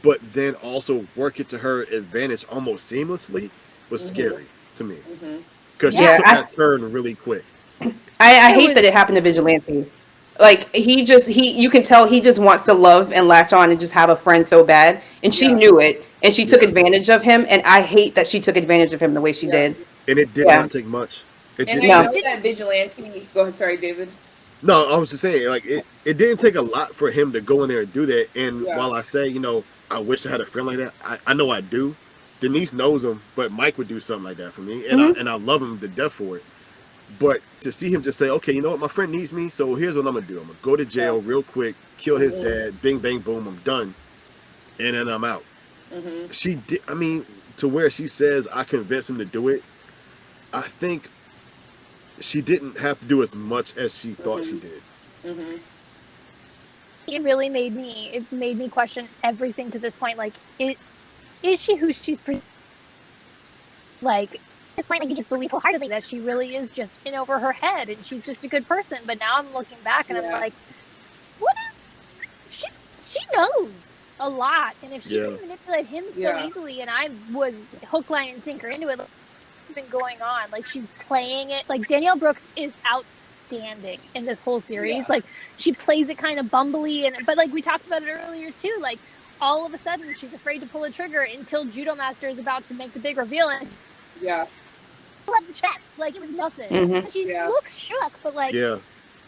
but then also work it to her advantage almost seamlessly was scary to me. Because Yeah, she took that turn really quick. I hate that it happened to Vigilante. Like you can tell he just wants to love and latch on and just have a friend so bad, and she knew it, and she took advantage of him. And I hate that she took advantage of him the way she did. And it did not take much. It And did I not. know that Vigilante. Go ahead, sorry, David. No, I was just saying, like, it didn't take a lot for him to go in there and do that. And while I say, I wish I had a friend like that, I know I do. Denise knows him, but Mike would do something like that for me, and I love him to death for it. But to see him just say, okay, you know what, my friend needs me, so here's what I'm gonna do. I'm gonna go to jail real quick, kill his dad, bing, bang, boom, I'm done, and then I'm out. She did. I mean, to where she says I convinced him to do it. I think she didn't have to do as much as she thought she Mhm. did. Mm-hmm. It really made me question everything to this point. Like, is she who she's like? At this point, like, you just believe wholeheartedly that she really is just in over her head and she's just a good person. But now I'm looking back and I'm Yeah. like, what? She knows a lot, and if she Yeah. can manipulate him so Yeah. easily, and I was hook, line, and sinker into it, like, what's been going on? Like, she's playing it. Like, Danielle Brooks is outstanding in this whole series. Yeah. Like, she plays it kind of bumbly, but like we talked about it earlier too. Like, all of a sudden, she's afraid to pull a trigger until Judo Master is about to make the big reveal, and Yeah. left the chest like it was nothing. Mm-hmm. And she Yeah. looks shook, but like Yeah.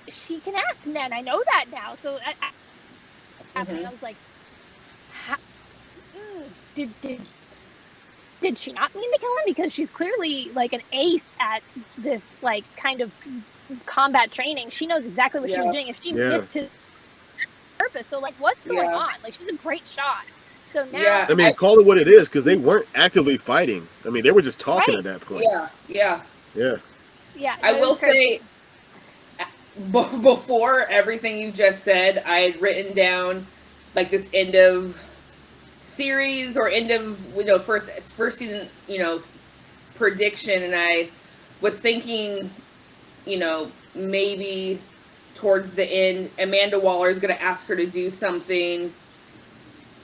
she can act, and I know that now. So happening, Mm-hmm. I was like, did she not mean to kill him? Because she's clearly like an ace at this like kind of combat training. She knows exactly what she was Yeah. doing. If she Yeah. missed his purpose, so like what's going Yeah. on? Like she's a great shot. So now, Yeah. I mean, call it what it is, because they weren't actively fighting. I mean, they were just talking Right. at that point. Yeah. Yeah. Yeah. yeah, I it will was crazy. say, before everything you just said, I had written down like this end of series or end of first season prediction, and I was thinking maybe towards the end Amanda Waller is going to ask her to do something,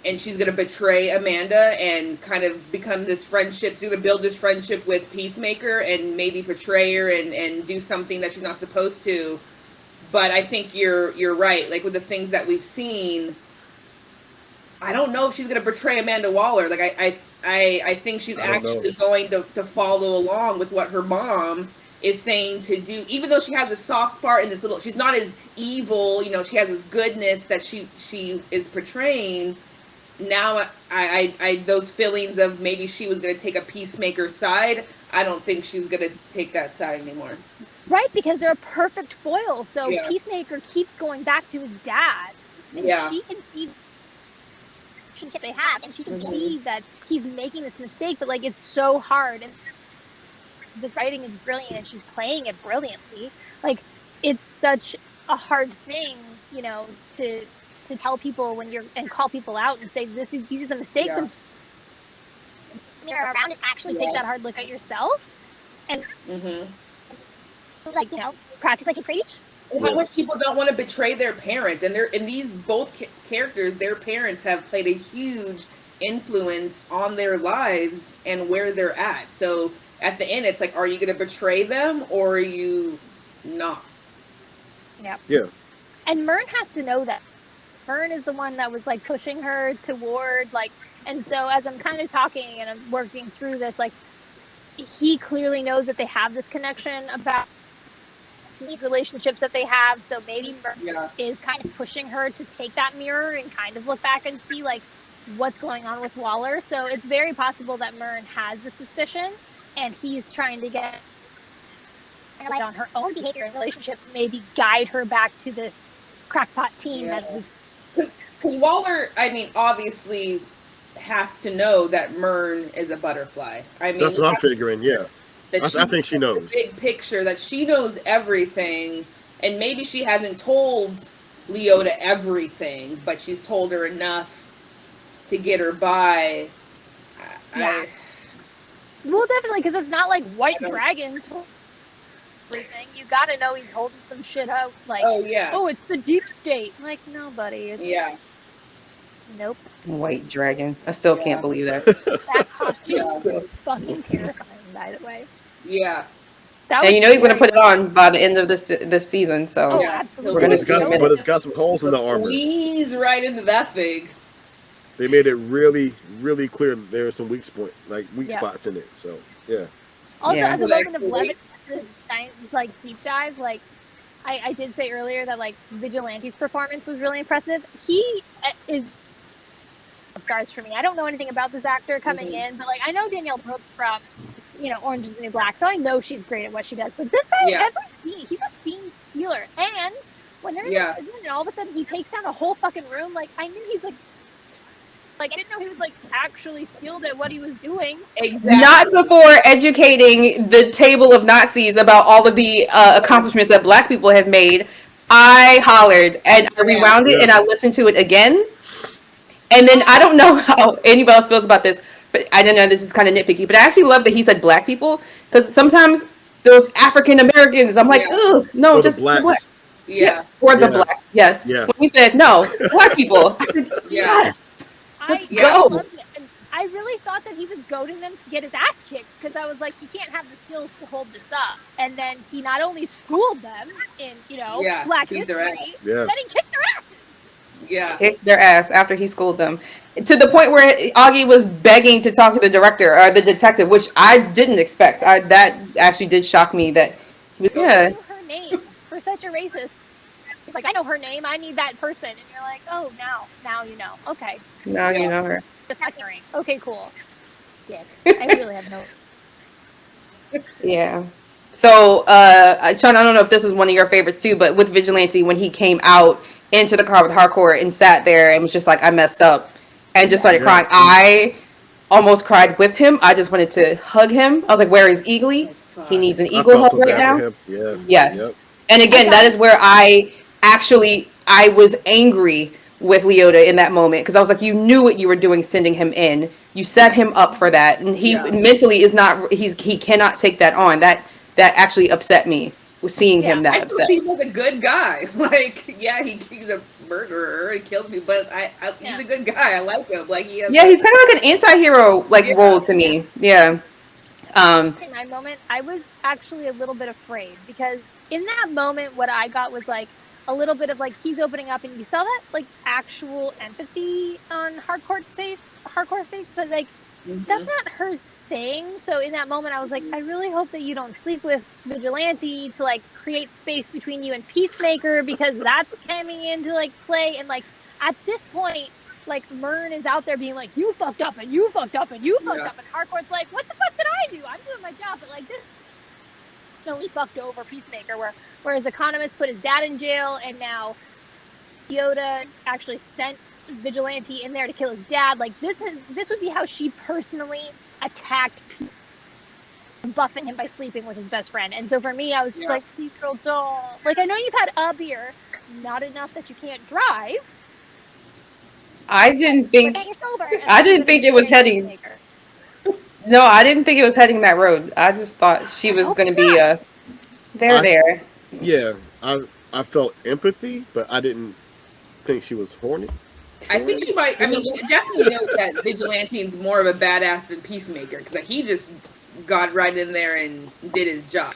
and she's going to betray Amanda and kind of become this friendship. She's going to build this friendship with Peacemaker and maybe betray her and do something that she's not supposed to. But I think you're right. Like with the things that we've seen, I don't know if she's going to betray Amanda Waller. Like I think she's I don't know. actually going to follow along with what her mom is saying to do. Even though she has a soft spot in this little, she's not as evil. She has this goodness that she is portraying. Now I those feelings of maybe she was going to take a Peacemaker side. I don't think she's going to take that side anymore. Right, because they're a perfect foil. So Yeah. Peacemaker keeps going back to his dad, and Yeah. she can see the relationship they have, and she can see that he's making this mistake. But like, it's so hard, and this writing is brilliant, and she's playing it brilliantly. Like, it's such a hard thing, to tell people when you're and call people out and say these are the mistakes, Yeah. and you're around and actually take that hard look at yourself and Mm-hmm. like practice like you preach. How much people don't want to betray their parents, and these both characters, their parents have played a huge influence on their lives and where they're at. So at the end, it's like, are you going to betray them or are you not? Yeah. And Myrn has to know that. Myrn is the one that was like pushing her toward like, and so as I'm kind of talking and I'm working through this, like he clearly knows that they have this connection about these relationships that they have. So maybe Myrn is kind of pushing her to take that mirror and kind of look back and see like what's going on with Waller. So it's very possible that Myrn has the suspicion and he's trying to get on her own behavior and relationship to maybe guide her back to this crackpot team. Because Waller, I mean, obviously has to know that Myrn is a butterfly. I mean, That's what I'm figuring, yeah. that I think she knows. The big picture, that she knows everything, and maybe she hasn't told Leota everything, but she's told her enough to get her by. Well, definitely, because it's not like White Dragon told everything. You gotta know he's holding some shit out. Like, oh, it's the deep state. Like, no, buddy. Nope. White Dragon. I still can't believe that. That costume is fucking terrifying, by the way. Yeah. That And he's going to put it on by the end of this season. So absolutely. we're going to but it's got some holes in the armor. Squeeze right into that thing. They made it really, really clear that there are some weak spots in it. So yeah. Also, as a moment of levity, like deep dive, like I did say earlier that like Vigilante's performance was really impressive. He is stars for me. I don't know anything about this actor coming in, but like I know Danielle Brooks from Orange is the New Black, so I know she's great at what she does. But this guy, every scene, he's a scene stealer. And when they're in the prison and all of a sudden he takes down a whole fucking room, like I knew he's like Like, I didn't know he was like actually skilled at what he was doing. Exactly. Not before educating the table of Nazis about all of the accomplishments that Black people have made. I hollered and I rewound it and I listened to it again. And then I don't know how anybody else feels about this, but I don't know, this is kind of nitpicky, but I actually love that he said Black people, because sometimes those African Americans, I'm like, ugh, no, Or just the blacks. Black. Yeah. Or the Blacks, yes. Yeah. When he said, no, Black people, I said, yes. Let's go. Loved it. And I really thought that he was goading them to get his ass kicked, because I was like, he can't have the skills to hold this up. And then he not only schooled them in, Black beat their history, Yeah. then he kicked their asses. Yeah. Kicked their ass after he schooled them. To the point where Augie was begging to talk to the director or the detective, which I didn't expect. That actually did shock me that he was, I knew her name for such a racist. He's like, I know her name. I need that person. And you're like, oh, now you know. Okay. now you know her. Just hearing. Okay, cool. Yeah. I really have no. Yeah. So, Sean, I don't know if this is one of your favorites too, but with Vigilante, when he came out into the car with Hardcore and sat there and was just like, I messed up, and just started crying. I almost cried with him. I just wanted to hug him. I was like, where is Eagly? He needs an I eagle felt hug so right bad now. for him. Yeah. Yes. Yep. And again, that is where I was angry with Leota in that moment, because I was like, you knew what you were doing sending him in. You set him up for that, and he mentally is not. He cannot take that on. That actually upset me, with seeing him that I upset. thought he was a good guy. Like, yeah, he's a murderer. He killed me, but he's a good guy. I like him. Like, he's kind of like an anti-hero role to me. Yeah. In my moment, I was actually a little bit afraid, because in that moment, what I got was like a little bit of like, he's opening up, and you saw that like actual empathy on Hardcore's face, but like that's not her thing. So in that moment, I was like, I really hope that you don't sleep with Vigilante to like create space between you and Peacemaker, because that's coming into like play. And like at this point, like Myrn is out there being like, you fucked up and you fucked up and you fucked up, and Hardcore's like, what the fuck did I do? I'm doing my job, but like this really fucked over Peacemaker, whereas Economist put his dad in jail, and now Yoda actually sent Vigilante in there to kill his dad. Like this would be how she personally attacked buffing him by sleeping with his best friend. And so for me, I was just like, please girl, don't. Like, I know you've had a beer, not enough that you can't drive. I didn't think it was heading. No, I didn't think it was heading that road. I just thought she was going to be there. Yeah, I felt empathy, but I didn't think she was horny. I think she might. I mean, she definitely knows that Vigilante's more of a badass than Peacemaker, because like he just got right in there and did his job.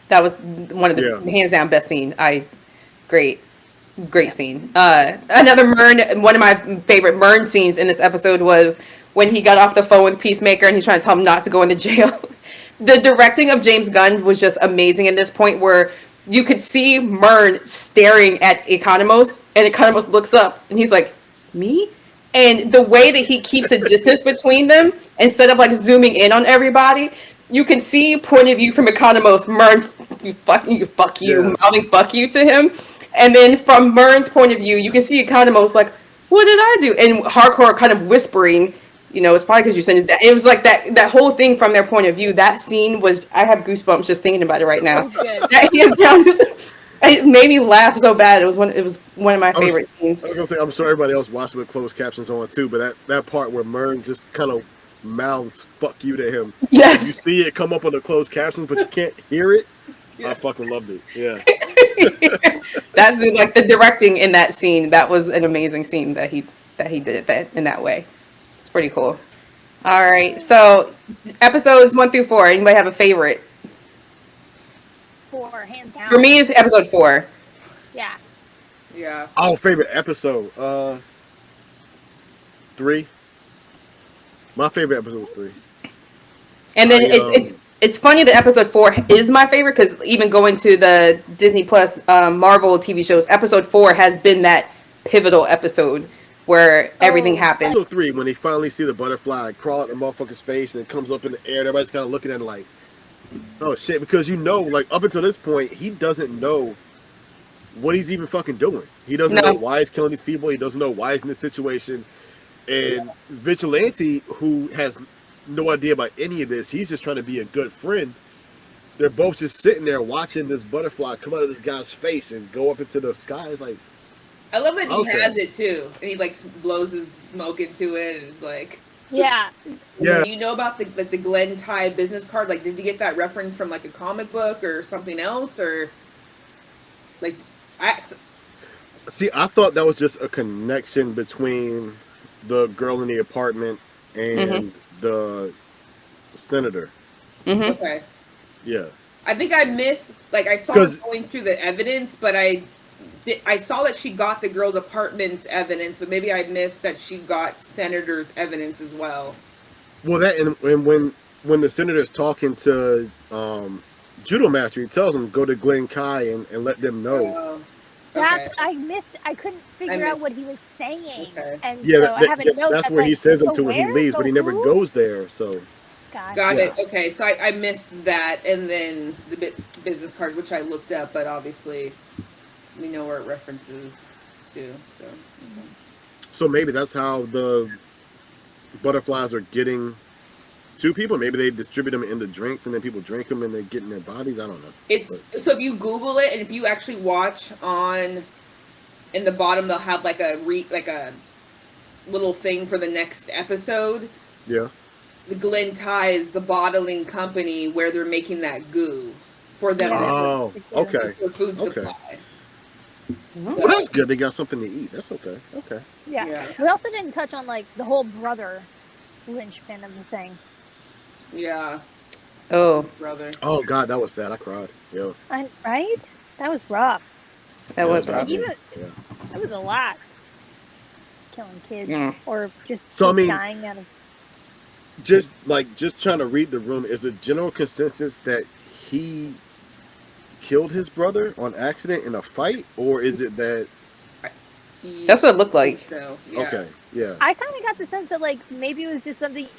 That was one of the hands down best scene. Great scene. Another Myrn. One of my favorite Myrn scenes in this episode was when he got off the phone with Peacemaker and he's trying to tell him not to go into jail. The directing of James Gunn was just amazing in this point, where you could see Myrn staring at Economos, and Economos looks up and he's like, me? And the way that he keeps a distance between them instead of like zooming in on everybody, you can see point of view from Economos, Myrn, fuck you, mouthing fuck you to him. And then from Myrn's point of view, you can see Economos like, what did I do? And Hardcore kind of whispering, it's probably because you sent it. It was like that whole thing from their point of view. That scene was, I have goosebumps just thinking about it right now. It made me laugh so bad. It was one of my favorite scenes. I was gonna say, I'm sure everybody else watched it with closed captions on too, but that part where Myrn just kind of mouths "fuck you" to him. Yes. You see it come up on the closed captions, but you can't hear it. I fucking loved it. Yeah. That's like the directing in that scene. That was an amazing scene that he did it in that way. It's pretty cool. All right, so episodes 1 through 4. Anybody have a favorite? 4, hands down. For me, it's episode 4. Yeah. Yeah. Oh, favorite episode. 3. My favorite episode was 3. And then it's funny that episode 4 is my favorite, because even going to the Disney Plus Marvel TV shows, episode 4 has been that pivotal episode where everything happened. Episode 3, when they finally see the butterfly crawl out the motherfucker's face and it comes up in the air, and everybody's kind of looking at it like, oh shit, because like up until this point, he doesn't know what he's even fucking doing. He doesn't know why he's killing these people. He doesn't know why he's in this situation. And Vigilante, who has no idea about any of this, he's just trying to be a good friend. They're both just sitting there watching this butterfly come out of this guy's face and go up into the sky. It's like, I love that he Okay. has it too, and he like blows his smoke into it, and it's like. Yeah. yeah, Do you know about the Glenn Ty business card? Like, did you get that reference from like a comic book or something else, or like, see, I thought that was just a connection between the girl in the apartment and the senator. Mm-hmm. okay. Yeah. I think I missed, like, I saw her 'Cause- going through the evidence, but I saw that she got the girl's apartment's evidence, but maybe I missed that she got Senator's evidence as well. Well, that and when the senator's talking to Judo Master, he tells him go to Glen Kai and let them know. Okay. That's I couldn't figure out missed- what he was saying, Okay. and Yeah, so I have a note that's where like, he says it "Go to when he where? leaves, Go but he never who?" goes there. So Got Got Yeah. it. Okay, so I missed that, and then the business card, which I looked up, but obviously we know where it references to. So maybe that's how the butterflies are getting to people. Maybe they distribute them into drinks, and then people drink them, and they get in their bodies. I don't know. it's so if you Google it, and if you actually watch on in the bottom, they'll have like a little thing for the next episode. Yeah. The Glen Ty is the bottling company where they're making that goo for them Oh, okay. for food Okay. supply. Well, that's good. They got something to eat. That's okay. Okay. Yeah. Yeah. We also didn't touch on like the whole brother linchpin of the thing. Yeah, Oh, brother. Oh God, that was sad. I cried. Yeah. Right? That was rough. that was Yeah, rough. Like, even Yeah. that was a lot. Killing kids Yeah. or just So, I mean- dying out of. Just trying to read the room. Is a general consensus that he killed his brother on accident in a fight, or is it that? That's what it looked like. So, yeah. Okay. Yeah. I kind of got the sense that like maybe it was just something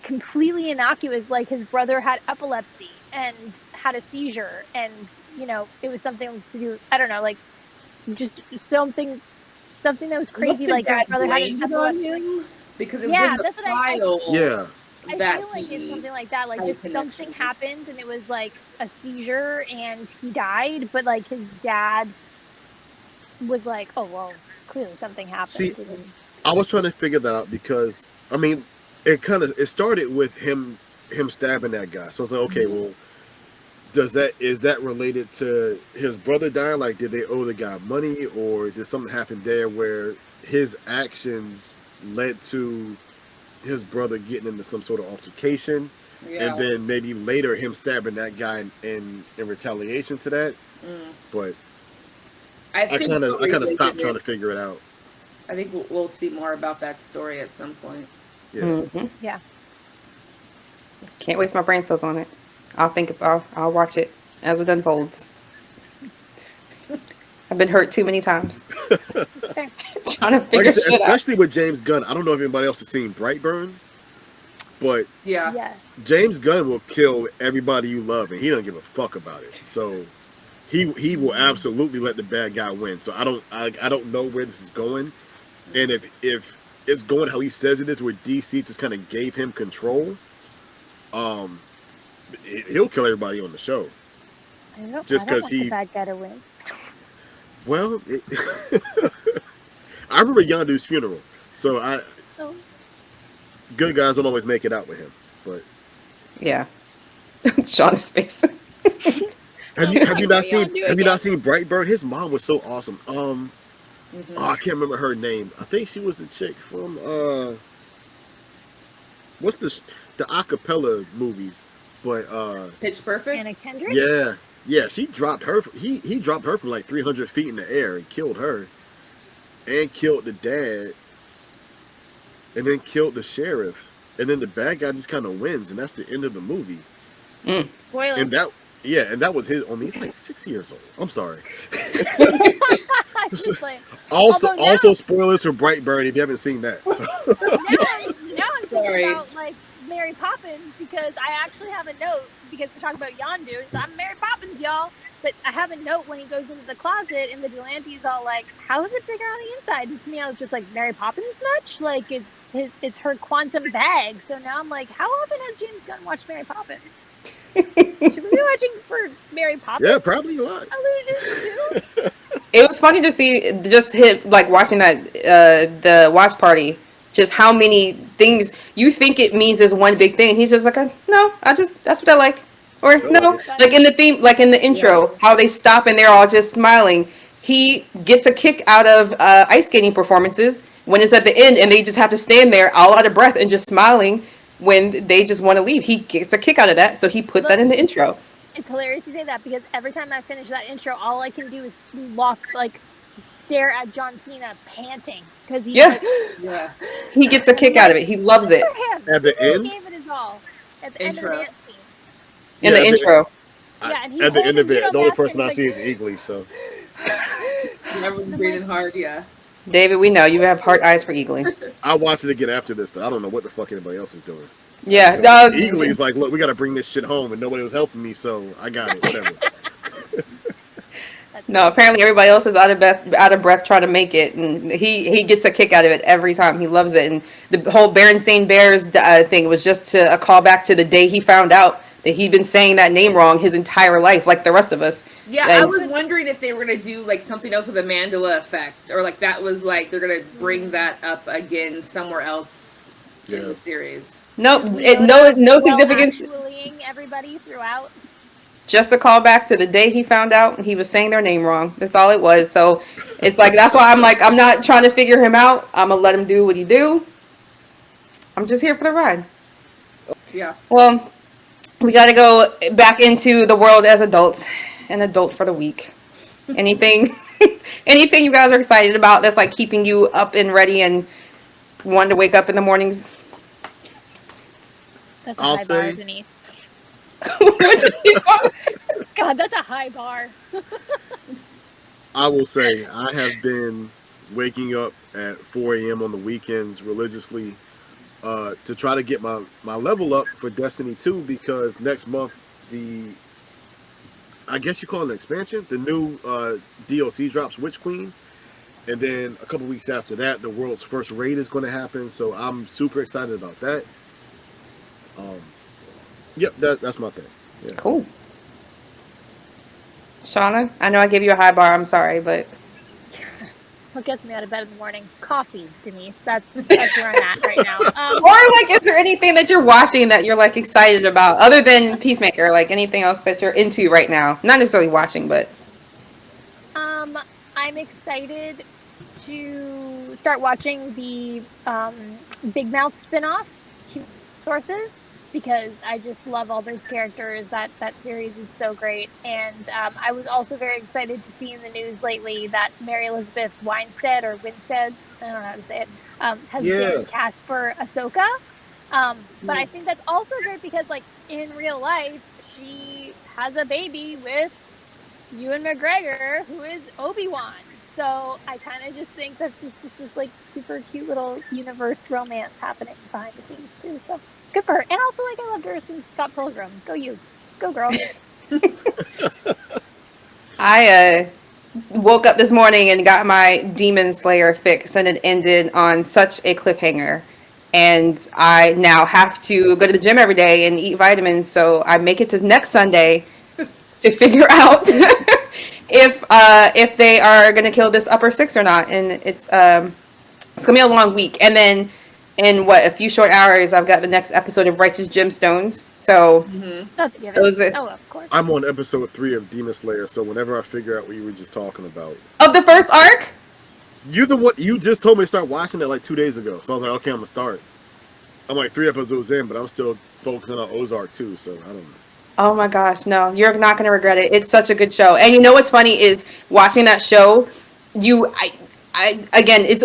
completely innocuous, like his brother had epilepsy and had a seizure, and it was something to do. I don't know, like just something that was crazy, like his brother had an blamed on epilepsy. him because it was Yeah, in the that's what I- file. Yeah. I that feel like it's he something like that, like had a just something connection. happened and it was like a seizure and he died, but like his dad was like, oh well, clearly something happened. See, And- I was trying to figure that out because I mean, it started with him stabbing that guy. So I was like, okay, well, is that related to his brother dying? Like, did they owe the guy money, or did something happen there where his actions led to his brother getting into some sort of altercation, Yeah. and then maybe later him stabbing that guy in retaliation to that? Mm. But I I think kind of really stopped did trying to it. figure it out. I think we'll see more about that story at some point. Yeah. Mhm. Yeah. Can't waste my brain cells on it. I'll watch it as it unfolds. I've been hurt too many times. Okay. Trying to Like I figure said, shit out. especially with James Gunn. I don't know if anybody else has seen Brightburn, but Yeah. Yes. James Gunn will kill everybody you love, and he doesn't give a fuck about it. So he will absolutely let the bad guy win. So I don't know where this is going, and if it's going how he says it is, where DC just kind of gave him control, he'll kill everybody on the show. Just I don't 'cause want he- the bad guy to win. Well, I remember Yondu's funeral, so Oh. good guys don't always make it out with him. But Yeah. Shauna's face. have you not seen Yondu have you again. not seen Brightburn? His mom was so awesome. Mhm. Oh, I can't remember her name. I think she was a chick from what's the acapella movies? But Pitch Perfect. Anna Kendrick. yeah, she dropped her. He dropped her from like 300 feet in the air and killed her, and killed the dad, and then killed the sheriff, and then the bad guy just kind of wins, and that's the end of the movie. Spoiler. And that was his. I mean, he's like 6 years old. I'm sorry. I'm just like, Also, Although now- also spoilers for Brightburn if you haven't seen that. So. now I'm Sorry. thinking about like Mary Poppins because I actually have a note because we're talking about Yondu. So I'm Mary Poppins, y'all. But I have a note when he goes into the closet and the Delante's all like, "How is it bigger on the inside?" And to me, I was just like, "Mary Poppins much? Like it's her quantum bag." So now I'm like, how often has James Gunn watched Mary Poppins? Should we be watching for Mary Poppins? Yeah, probably a lot. Allusions too? It was funny to see just him like watching that the watch party. Just how many things you think it means is one big thing. He's just like, no, I just that's what I like. Or Feel no, like it. like in the theme, like in the intro, how they stop and they're all just smiling. He gets a kick out of ice skating performances when it's at the end and they just have to stand there all out of breath and just smiling when they just want to leave. He gets a kick out of that, so he put that in the intro. It's hilarious to say that because every time I finish that intro, all I can do is stare at John Cena panting because he's like, Yeah. He gets a kick out of it. He loves it for him. At the He really end? gave it his all at the Intro. end of the dance scene. in the intro. Yeah, and he's At the end of holding it, the only Vito back person and I he's see like, is Eagly. So Everyone's breathing hard. Yeah. David, we know you have heart eyes for Eagly. I'll watch it again after this, but I don't know what the fuck anybody else is doing. Yeah, Eagly's like, look, we got to bring this shit home, and nobody was helping me, so I got it. Whatever. no. Apparently, everybody else is out of breath trying to make it, and he gets a kick out of it every time. He loves it, and the whole Berenstain Bears thing was just to a callback to the day he found out that he'd been saying that name wrong his entire life, like the rest of us. Yeah, And I was wondering if they were gonna do like something else with the Mandela effect, or like that was like they're gonna bring that up again somewhere else in the series. nope, Yoda no significance. actuallying everybody throughout. Just a callback to the day he found out he was saying their name wrong. That's all it was. So it's like that's why I'm like I'm not trying to figure him out. I'm gonna let him do what he do. I'm just here for the ride. Yeah. Well, we got to go back into the world as adults. An adult for the week. Anything, anything you guys are excited about that's like keeping you up and ready and wanting to wake up in the mornings? That's a I'll high say- bar, Denise. What God, that's a high bar. I will say I have been waking up at 4 a.m. on the weekends religiously to try to get my level up for Destiny 2 because next month I guess you call it an expansion, the new DLC drops Witch Queen, and then a couple weeks after that the world's first raid is going to happen, so I'm super excited about that. Yep, that's my thing. Yeah. Cool. Shauna, I know I gave you a high bar. I'm sorry, but What gets me out of bed in the morning? Coffee, Denise. That's where I'm at right now. or like, is there anything that you're watching that you're like excited about other than Peacemaker? Like anything else that you're into right now? Not necessarily watching, but I'm excited to start watching the Big Mouth spinoff, Human Sources, because I just love all those characters. That series is so great. And I was also very excited to see in the news lately that Mary Elizabeth Winstead, or Winstead, I don't know how to say it, has been cast for Ahsoka. But I think that's also great because, like, in real life, she has a baby with Ewan McGregor, who is Obi-Wan. So I kind of just think that it's just this, like, super cute little universe romance happening behind the scenes, too. So good for her. And also, like, I loved her since Scott Pilgrim. Go you. Go, girl. I woke up this morning and got my Demon Slayer fix, and it ended on such a cliffhanger. And I now have to go to the gym every day and eat vitamins, so I make it to next Sunday to figure out if they are going to kill this upper six or not. And it's gonna be a long week. And then in a few short hours, I've got the next episode of Righteous Gemstones. So That's a given. Those are- Oh, of course. I'm on episode 3 of Demon Slayer, so whenever I figure out what you were just talking about, of the first arc. you the one you just told me to start watching it like 2 days ago, so I was like, okay, I'm gonna start. I'm like 3 episodes in, but I'm still focusing on Ozark too, so I don't know. Oh my gosh, no, you're not going to regret it. It's such a good show. And you know what's funny is watching that show, again, it's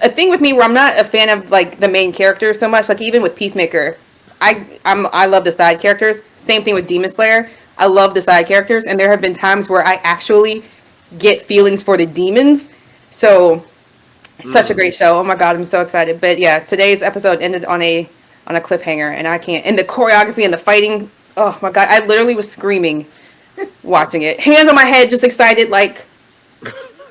a thing with me where I'm not a fan of like the main characters so much. Like even with Peacemaker, I love the side characters. Same thing with Demon Slayer. I love the side characters, and there have been times where I actually get feelings for the demons. So such a great show. Oh my god, I'm so excited. But yeah, today's episode ended on a cliffhanger, and I can't. And the choreography and the fighting. Oh my god, I literally was screaming watching it. Hands on my head, just excited, like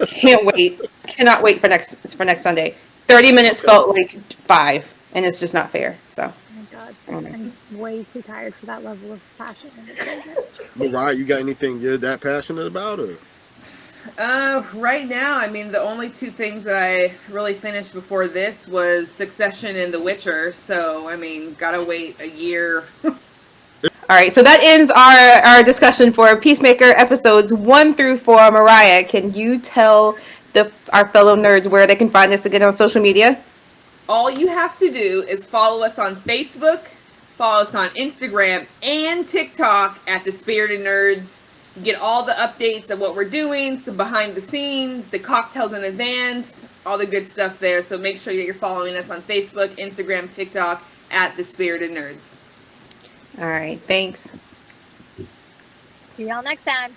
can't wait. Cannot wait for next Sunday. 30 minutes Okay. felt like 5, and it's just not fair. So, Oh my god. I don't know. I'm way too tired for that level of passion and excitement. Mariah, you got anything you're that passionate about, or? Right now, I mean, the only two things that I really finished before this was Succession and The Witcher. So, I mean, gotta wait a year. All right, so that ends our discussion for Peacemaker episodes 1 through 4. Mariah, can you tell our fellow nerds where they can find us again on social media? All you have to do is follow us on Facebook, follow us on Instagram and TikTok at The Spirited Nerds. You get all the updates of what we're doing, some behind the scenes, the cocktails in advance, all the good stuff there. So make sure that you're following us on Facebook, Instagram, TikTok at The Spirited Nerds. All right, thanks. See y'all next time.